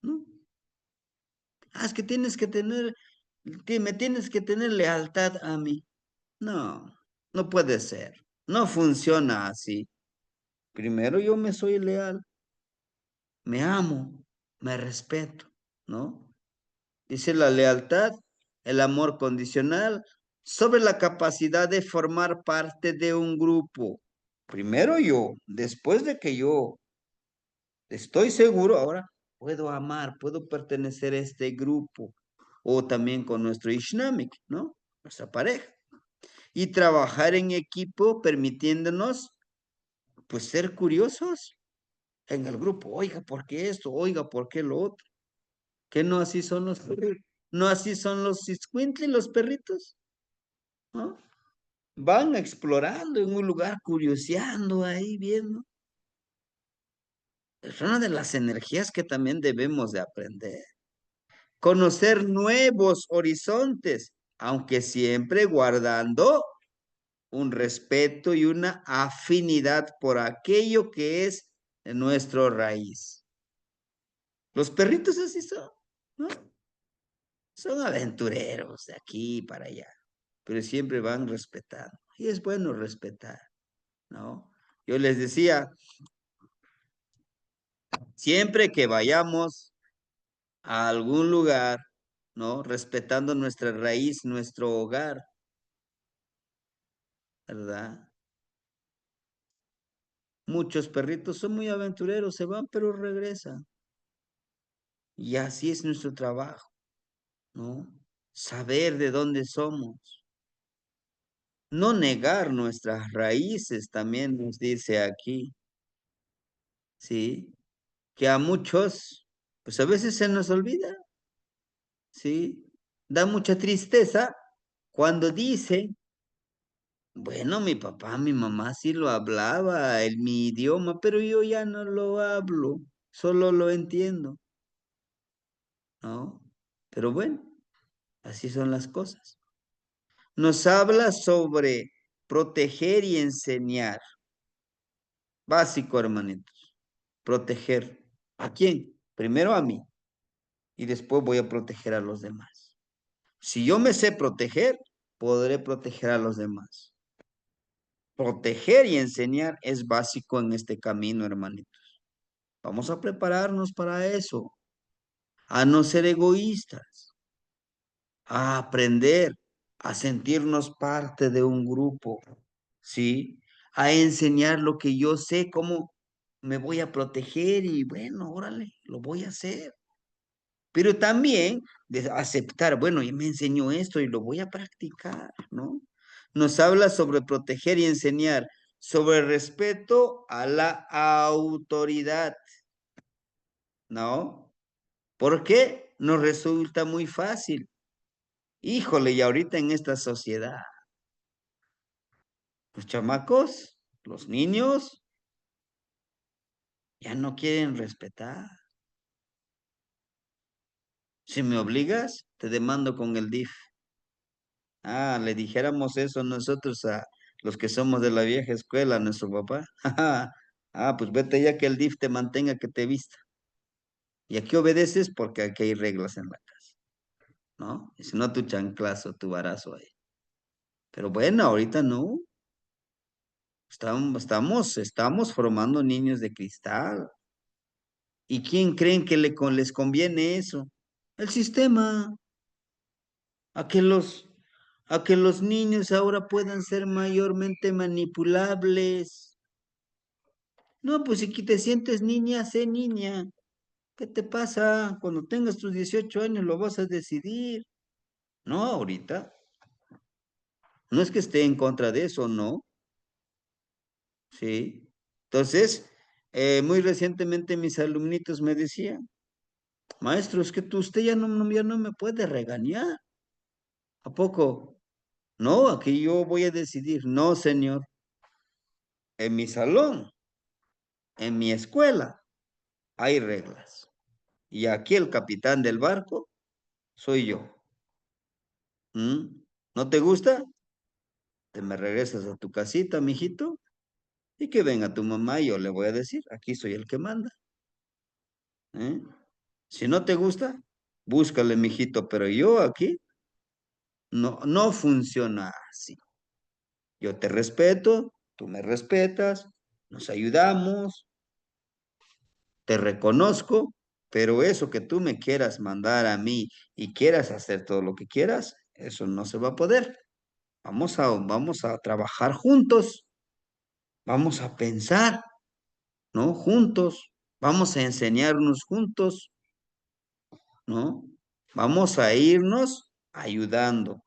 ¿no? Es que tienes que tener, que me tienes que tener lealtad a mí. No, no puede ser. No funciona así. Primero yo me soy leal, me amo, me respeto, ¿no? Dice la lealtad, el amor condicional, sobre la capacidad de formar parte de un grupo. Primero yo, después de que yo estoy seguro, ahora puedo amar, puedo pertenecer a este grupo. O también con nuestro Ishnamik, ¿no? Nuestra pareja. Y trabajar en equipo permitiéndonos, pues, ser curiosos en el grupo. Oiga, ¿por qué esto? Oiga, ¿por qué lo otro? ¿Que no así son los perritos? ¿No así son los iscuintli, los perritos? ¿No? Van explorando en un lugar, curioseando ahí, viendo. Es una de las energías que también debemos de aprender. Conocer nuevos horizontes, aunque siempre guardando un respeto y una afinidad por aquello que es nuestra raíz. Los perritos así son, ¿no? Son aventureros de aquí para allá, pero siempre van respetando. Y es bueno respetar, ¿no? Yo les decía, siempre que vayamos a algún lugar, ¿no? Respetando nuestra raíz, nuestro hogar, ¿verdad? Muchos perritos son muy aventureros, se van pero regresan. Y así es nuestro trabajo, ¿no? Saber de dónde somos. No negar nuestras raíces, también nos dice aquí, ¿sí? Que a muchos, pues a veces se nos olvida, ¿sí? Da mucha tristeza cuando dicen, bueno, mi papá, mi mamá sí lo hablaba, mi idioma, pero yo ya no lo hablo, solo lo entiendo, ¿no? Pero bueno, así son las cosas. Nos habla sobre proteger y enseñar. Básico, hermanitos. Proteger. ¿A quién? Primero a mí y después voy a proteger a los demás. Si yo me sé proteger, podré proteger a los demás. Proteger y enseñar es básico en este camino, hermanitos. Vamos a prepararnos para eso, a no ser egoístas, a aprender, a sentirnos parte de un grupo, ¿sí? A enseñar lo que yo sé, cómo me voy a proteger y bueno, órale, lo voy a hacer. Pero también de aceptar, bueno, y me enseñó esto y lo voy a practicar, ¿no? Nos habla sobre proteger y enseñar, sobre respeto a la autoridad, ¿no? ¿Por qué? Nos resulta muy fácil. Híjole, y ahorita en esta sociedad, los chamacos, los niños, ya no quieren respetar. Si me obligas, te demando con el DIF. Ah, le dijéramos eso nosotros a los que somos de la vieja escuela, a nuestro papá. Ah, pues vete ya que el DIF te mantenga que te vista. Y aquí obedeces porque aquí hay reglas en la casa, ¿no? Y si no, tu chanclazo, tu barazo ahí. Pero bueno, ahorita no. Estamos formando niños de cristal. ¿Y quién creen que les conviene eso? El sistema. A que los a que los niños ahora puedan ser mayormente manipulables. No, pues si te sientes niña, sé niña. ¿Qué te pasa? Cuando tengas tus 18 años lo vas a decidir. No, ahorita. No es que esté en contra de eso, no. Sí. Entonces, muy recientemente mis alumnitos me decían, maestro, es que usted ya no me puede regañar. ¿A poco? No, aquí yo voy a decidir. No, señor. En mi salón, en mi escuela, hay reglas. Y aquí el capitán del barco soy yo. ¿Mm? ¿No te gusta? Te me regresas a tu casita, mijito, y que venga tu mamá y yo le voy a decir, aquí soy el que manda. ¿Eh? Si no te gusta, búscale, mijito, pero yo aquí no funciona así. Yo te respeto, tú me respetas, nos ayudamos, te reconozco, pero eso que tú me quieras mandar a mí y quieras hacer todo lo que quieras, eso no se va a poder. Vamos a trabajar juntos, vamos a pensar, ¿no? Juntos, vamos a enseñarnos juntos, ¿no? Vamos a irnos ayudando,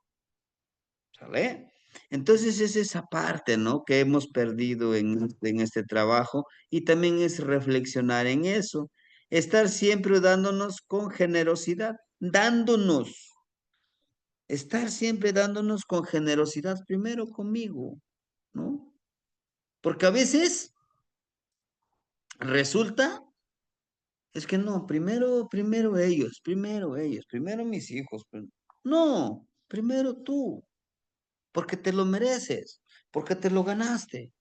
¿sale? Entonces es esa parte, ¿no? Que hemos perdido en este trabajo y también es reflexionar en eso, estar siempre dándonos con generosidad, dándonos, estar siempre dándonos con generosidad primero conmigo, ¿no? Porque a veces resulta, es que no, primero ellos, primero mis hijos. No, primero tú, porque te lo mereces, porque te lo ganaste,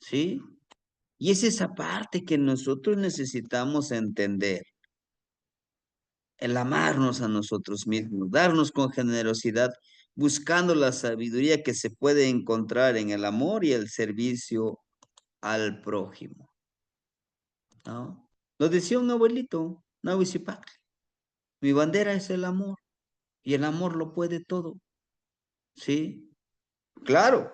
¿sí? Y es esa parte que nosotros necesitamos entender, el amarnos a nosotros mismos, darnos con generosidad, buscando la sabiduría que se puede encontrar en el amor y el servicio al prójimo, ¿no? Lo decía un abuelito, Nahuizipac, mi bandera es el amor y el amor lo puede todo, ¿sí? Claro,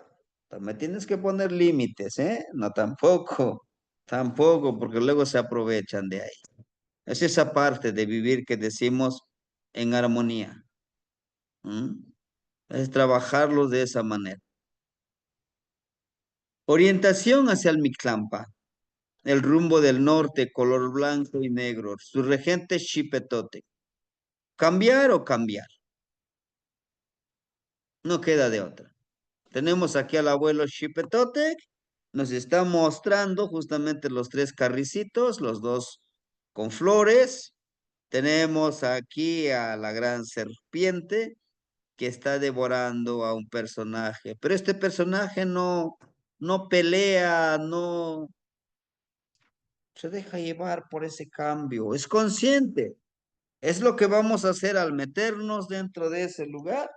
también tienes que poner límites, ¿eh? No tampoco, tampoco, porque luego se aprovechan de ahí. Es esa parte de vivir que decimos en armonía. ¿M? Es trabajarlo de esa manera. Orientación hacia el Mictlampa, el rumbo del norte, color blanco y negro, su regente Xipetote. ¿Cambiar o cambiar? No queda de otra. Tenemos aquí al abuelo Xipetote, nos está mostrando justamente los tres carricitos, los dos con flores. Tenemos aquí a la gran serpiente que está devorando a un personaje, pero este personaje no pelea, no se deja llevar por ese cambio, es consciente. Es lo que vamos a hacer al meternos dentro de ese lugar.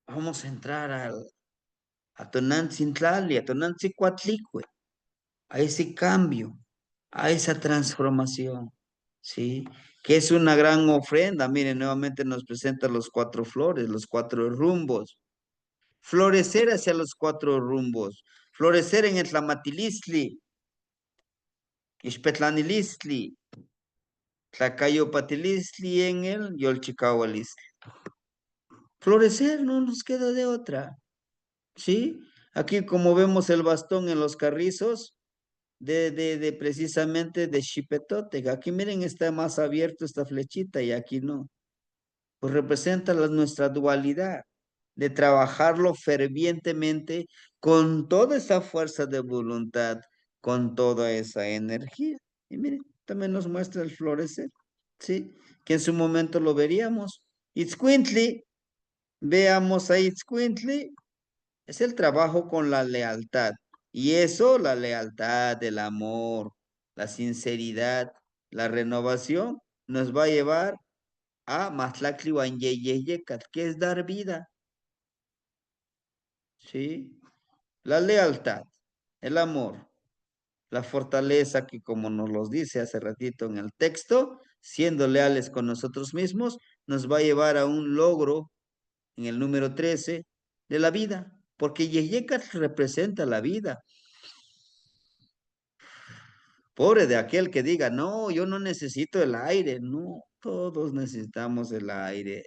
Vamos a entrar a Tonantzintlalli, a Tonantzikuatlicue, a ese cambio, a esa transformación, ¿sí? Que es una gran ofrenda. Miren, nuevamente nos presenta los cuatro flores, los cuatro rumbos. Florecer hacia los cuatro rumbos. Florecer en el Tlamatilistli, Ixpetlanilistli, Tlacayopatilistli en el Yolchicahualistli. Florecer no nos queda de otra, ¿sí? Aquí como vemos el bastón en los carrizos, de precisamente de Xipetote. Aquí miren, está más abierto esta flechita y aquí no. Pues representa nuestra dualidad de trabajarlo fervientemente con toda esa fuerza de voluntad, con toda esa energía. Y miren, también nos muestra el florecer, ¿sí? Que en su momento lo veríamos. Itzcuintli, veamos a Itzcuintli, es el trabajo con la lealtad. Y eso, la lealtad, el amor, la sinceridad, la renovación, nos va a llevar a Matlacli Wanyeyeyecat, que es dar vida, ¿sí? La lealtad, el amor, la fortaleza que como nos los dice hace ratito en el texto, siendo leales con nosotros mismos, nos va a llevar a un logro en el número 13 de la vida, porque Yeyekat representa la vida. Pobre de aquel que diga, no, yo no necesito el aire. No, todos necesitamos el aire.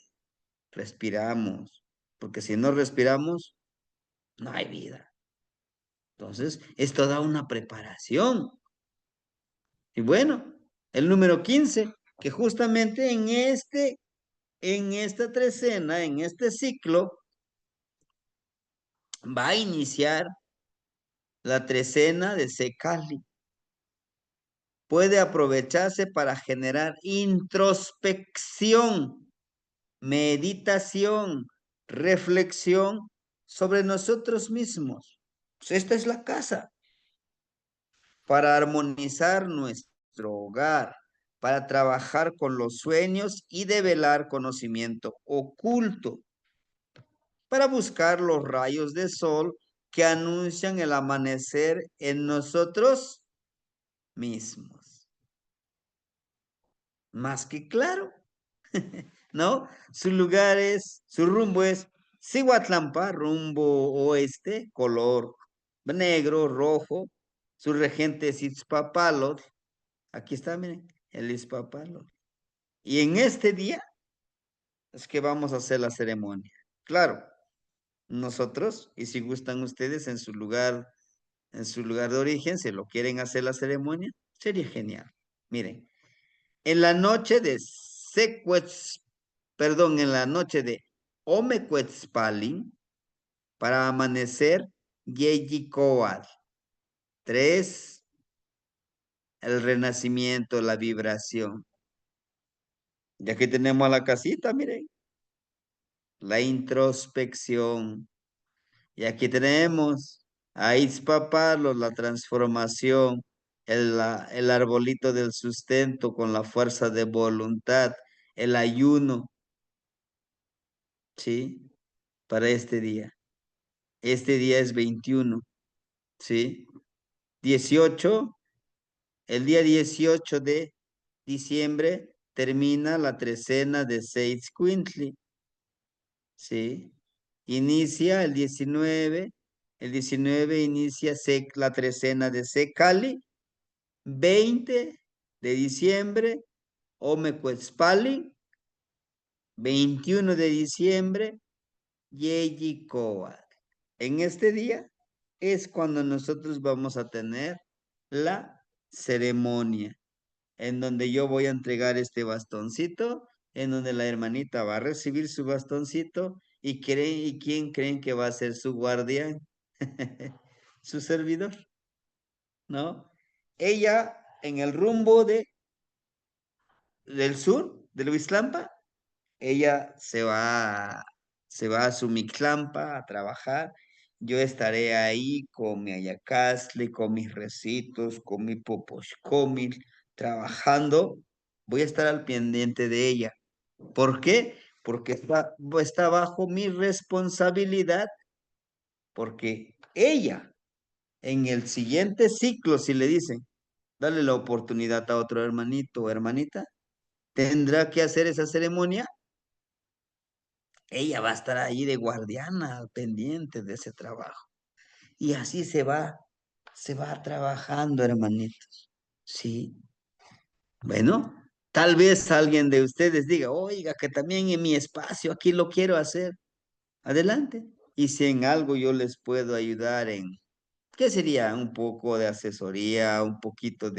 Respiramos, porque si no respiramos, no hay vida. Entonces, esto da una preparación. Y bueno, el número 15, que justamente en esta trecena, en este ciclo, va a iniciar la trecena de Secali. Puede aprovecharse para generar introspección, meditación, reflexión sobre nosotros mismos. Pues esta es la casa para armonizar nuestro hogar, para trabajar con los sueños y develar conocimiento oculto, para buscar los rayos de sol que anuncian el amanecer en nosotros mismos. Más que claro, ¿no? Su rumbo es Cihuatlampa, rumbo oeste, color negro, rojo. Su regente es Itzpapalot. Aquí está, miren, el Itzpapalot. Y en este día es que vamos a hacer la ceremonia. Claro, nosotros, y si gustan ustedes en su lugar de origen, si lo quieren hacer la ceremonia, sería genial. Miren, en la noche de en la noche de Omecuetzpalin, para amanecer, Yeyicoatl. 3, el renacimiento, la vibración. Y aquí tenemos a la casita, miren, la introspección. Y aquí tenemos a Itzpapalo, la transformación, el arbolito del sustento con la fuerza de voluntad, el ayuno, ¿sí? Para este día. Este día es 21, ¿sí? 18, el día 18 de diciembre termina la trecena de Seitzcuintli, ¿sí? Inicia el 19 inicia la trecena de Secali, 20 de diciembre, Omecuetzpali, 21 de diciembre, Yeyicoatl. En este día es cuando nosotros vamos a tener la ceremonia, en donde yo voy a entregar este bastoncito, en donde la hermanita va a recibir su bastoncito y quién creen que va a ser su guardián, su servidor, ¿no? Ella en el rumbo del sur, de Huiztlampa, ella se va a su Mixlampa a trabajar. Yo estaré ahí con mi ayacastle, con mis recitos, con mi poposhcomil, trabajando. Voy a estar al pendiente de ella. ¿Por qué? Porque está bajo mi responsabilidad, porque ella, en el siguiente ciclo, si le dicen, dale la oportunidad a otro hermanito o hermanita, tendrá que hacer esa ceremonia. Ella va a estar ahí de guardiana, al pendiente de ese trabajo. Y así se va trabajando, hermanitos. Sí. Bueno, tal vez alguien de ustedes diga, oiga, que también en mi espacio aquí lo quiero hacer. Adelante. Y si en algo yo les puedo ayudar ¿qué sería? Un poco de asesoría, un poquito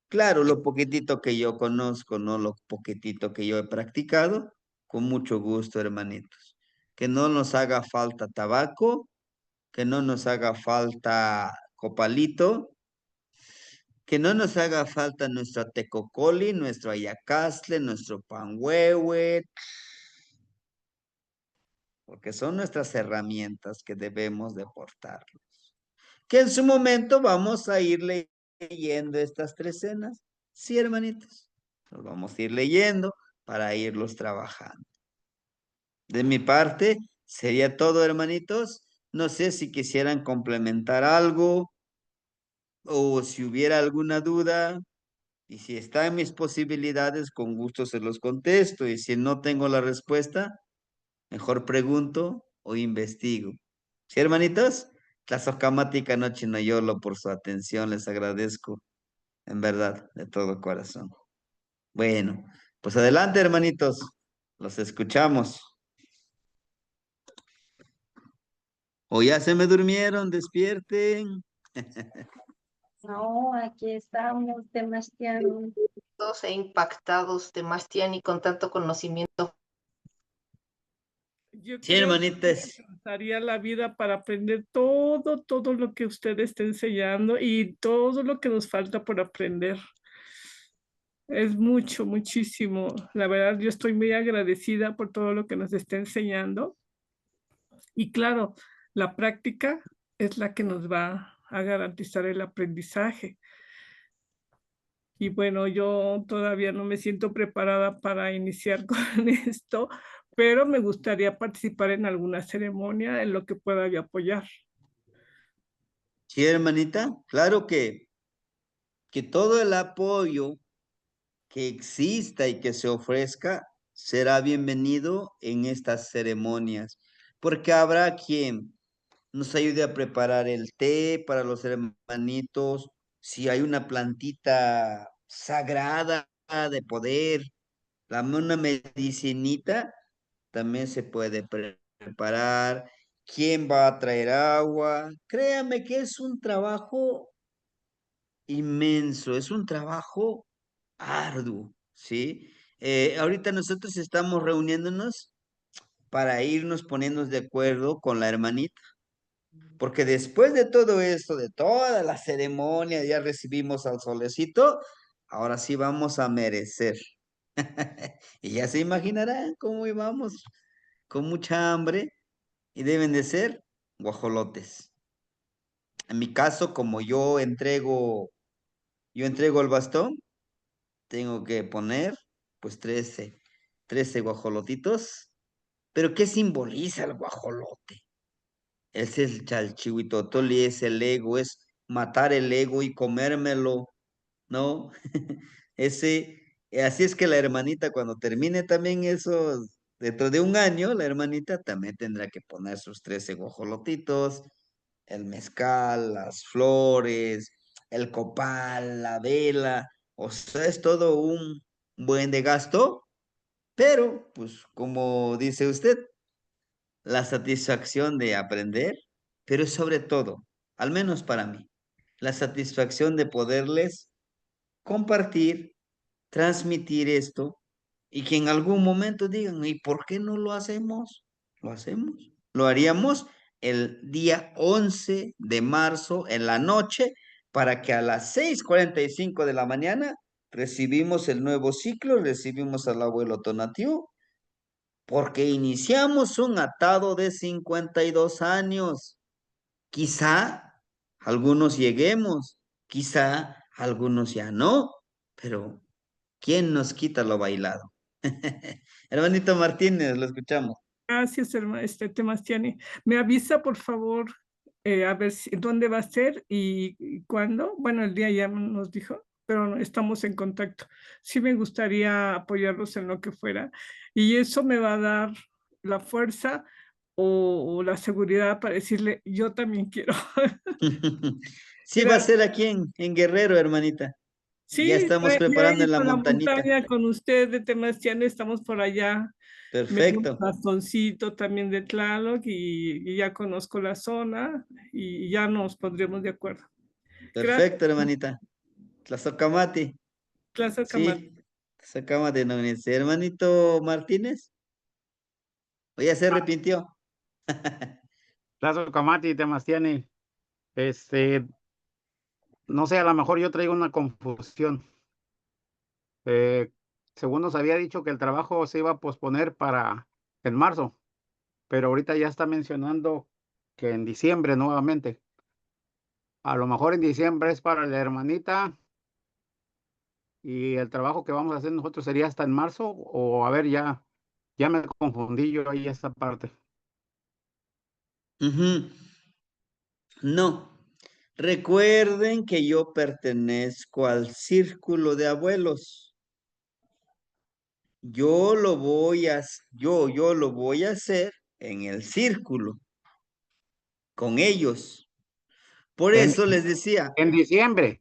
claro, lo poquitito que yo conozco, no lo poquitito que yo he practicado, con mucho gusto, hermanitos. Que no nos haga falta tabaco, que no nos haga falta copalito, que no nos haga falta nuestro tecocoli, nuestro ayacastle, nuestro panhuehue, porque son nuestras herramientas que debemos de portar. Que en su momento vamos a ir leyendo estas trecenas. Sí, hermanitos, los vamos a ir leyendo para irlos trabajando. De mi parte, sería todo, hermanitos. No sé si quisieran complementar algo o si hubiera alguna duda. Y si está en mis posibilidades, con gusto se los contesto. Y si no tengo la respuesta, mejor pregunto o investigo. ¿Sí, hermanitos? Tlazohcamati noche no yolo por su atención. Les agradezco, en verdad, de todo corazón. Bueno, pues adelante, hermanitos. Los escuchamos. O ya se me durmieron, despierten. No, aquí estamos, Sebastián. Todos impactados de Mastiani con tanto conocimiento. Yo Sí, creo hermanitas. que nos daría la vida para aprender todo lo que usted está enseñando y todo lo que nos falta por aprender. Es mucho, muchísimo. La verdad, yo estoy muy agradecida por todo lo que nos está enseñando. Y claro, la práctica es la que nos va a garantizar el aprendizaje. Y bueno, yo todavía no me siento preparada para iniciar con esto, pero me gustaría participar en alguna ceremonia en lo que pueda yo apoyar. Sí, hermanita. Claro que todo el apoyo que exista y que se ofrezca será bienvenido en estas ceremonias, porque habrá quien nos ayude a preparar el té para los hermanitos, si hay una plantita sagrada de poder, una medicinita, también se puede preparar. ¿Quién va a traer agua? Créame que es un trabajo inmenso, es un trabajo arduo, ¿sí? Ahorita nosotros estamos reuniéndonos para irnos poniendo de acuerdo con la hermanita, porque después de todo esto, de toda la ceremonia, ya recibimos al solecito, ahora sí vamos a merecer. Y ya se imaginarán cómo íbamos, con mucha hambre, y deben de ser guajolotes. En mi caso, como yo entrego el bastón, tengo que poner pues 13 guajolotitos. Pero ¿qué simboliza el guajolote? Es el chalchihuitotoli, es el ego, es matar el ego y comérmelo, ¿no? Así es que la hermanita cuando termine también eso, dentro de un año, la hermanita también tendrá que poner sus 13 guajolotitos, el mezcal, las flores, el copal, la vela, o sea, es todo un buen de gasto, pero pues como dice usted, la satisfacción de aprender, pero sobre todo, al menos para mí, la satisfacción de poderles compartir, transmitir esto y que en algún momento digan, ¿y por qué no lo hacemos? Lo hacemos. Lo haríamos el día 11 de marzo en la noche para que a las 6:45 de la mañana recibimos el nuevo ciclo, recibimos al abuelo Tonatiuh, porque iniciamos un atado de 52 años. Quizá algunos lleguemos, quizá algunos ya no, pero ¿quién nos quita lo bailado? Hermanito Martínez, lo escuchamos. Gracias, Temastiani. Me avisa, por favor, a ver dónde va a ser y cuándo. Bueno, el día ya nos dijo, pero estamos en contacto. Sí me gustaría apoyarlos en lo que fuera y eso me va a dar la fuerza o la seguridad para decirle, yo también quiero. Sí, va a Gracias. ser aquí en Guerrero, hermanita. Ya Sí, estamos ya preparando ahí en la por la montanita. montaña con usted de Temastiani, estamos por allá. Me dio un Perfecto, bastoncito también de Tlaloc y ya conozco la zona y ya nos pondremos de acuerdo. Gracias, perfecto, hermanita. Tlazocamati. Plaza Camat. Sí, Tlazocamati, no dice. Hermanito Martínez, o ya se arrepintió. Plazo Camati, Temastiani, este, no sé, a lo mejor yo traigo una confusión. Eh, Según nos había dicho que el trabajo se iba a posponer para en marzo, pero ahorita ya está mencionando que en diciembre nuevamente. A lo mejor en diciembre es para la hermanita y el trabajo que vamos a hacer nosotros sería hasta en marzo, o a ver, ya me confundí yo ahí esta parte. Ujú. No, Recuerden que yo pertenezco al círculo de abuelos. Yo lo voy a hacer en el círculo, con ellos. Por En- eso les decía, En diciembre.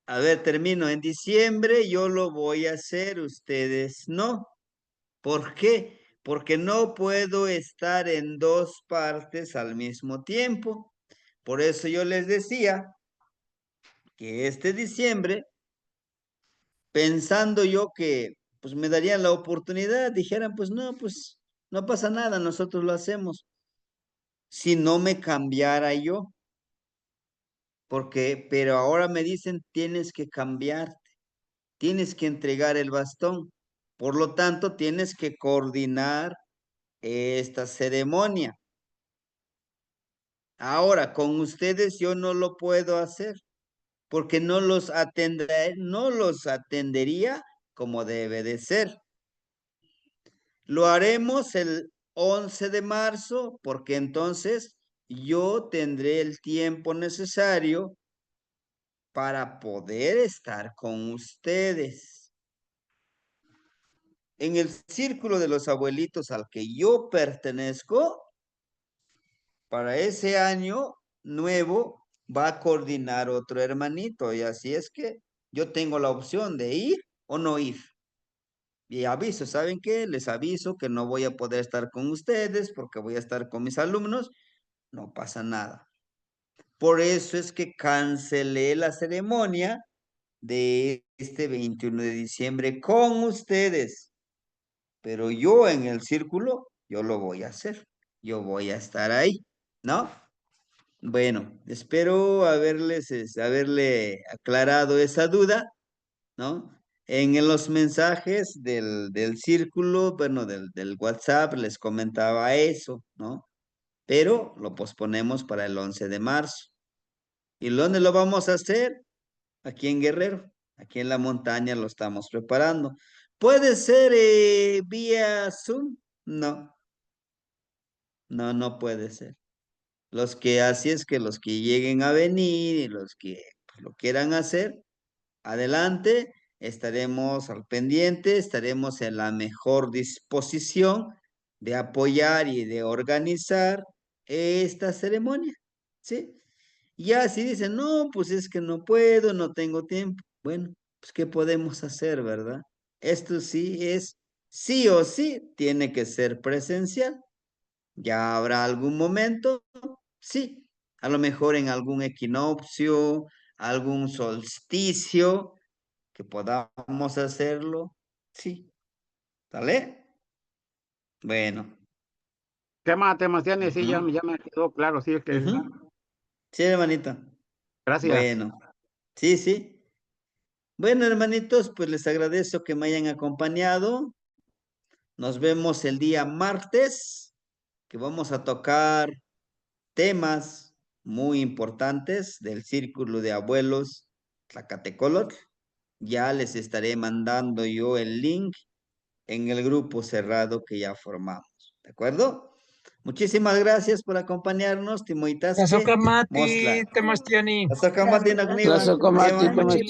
a ver, termino. En diciembre yo lo voy a hacer, ustedes no. ¿Por qué? Porque no puedo estar en dos partes al mismo tiempo. Por eso yo les decía que este diciembre, pensando yo que pues me darían la oportunidad, dijeran, pues no pasa nada, nosotros lo hacemos. Si no me cambiara yo, porque, pero ahora me dicen, tienes que cambiarte, tienes que entregar el bastón. Por lo tanto, tienes que coordinar esta ceremonia. Ahora, con ustedes yo no lo puedo hacer porque no los atendería como debe de ser. Lo haremos el 11 de marzo porque entonces yo tendré el tiempo necesario para poder estar con ustedes. En el círculo de los abuelitos al que yo pertenezco, para ese año nuevo va a coordinar otro hermanito y así es que yo tengo la opción de ir o no ir. Y aviso, ¿saben qué? Les aviso que no voy a poder estar con ustedes porque voy a estar con mis alumnos. No pasa nada. Por eso es que cancelé la ceremonia de este 21 de diciembre con ustedes. Pero yo en el círculo, yo lo voy a hacer. Yo voy a estar ahí, ¿no? Bueno, espero haberle aclarado esa duda, ¿no? En los mensajes del círculo, bueno, del WhatsApp les comentaba eso, ¿no? Pero lo posponemos para el 11 de marzo. ¿Y dónde lo vamos a hacer? Aquí en Guerrero, aquí en la montaña lo estamos preparando. ¿Puede ser vía Zoom? No, no puede ser. Así es que los que lleguen a venir y los que pues, lo quieran hacer, adelante, estaremos al pendiente, estaremos en la mejor disposición de apoyar y de organizar esta ceremonia, ¿sí? Ya si dicen, no, pues es que no puedo, no tengo tiempo. Bueno, pues ¿qué podemos hacer, verdad? Esto sí o sí, tiene que ser presencial. Ya habrá algún momento, sí, a lo mejor en algún equinoccio, algún solsticio, que podamos hacerlo, sí, ¿sale? Bueno. Tema, Temastiani, sí, ya, Ujú, ya me quedó claro, sí, es que ujú. Sí, hermanito. gracias. Bueno, sí. Bueno, hermanitos, pues les agradezco que me hayan acompañado. Nos vemos el día martes, que vamos a tocar temas muy importantes del Círculo de Abuelos Tlacatecolotl. Ya les estaré mandando yo el link en el grupo cerrado que ya formamos. ¿De acuerdo? Muchísimas gracias por acompañarnos, Timoitasque, Azokamati, Mostla. Temastiani. Azokamati Gracias, Nogniwan. gracias. Ewan.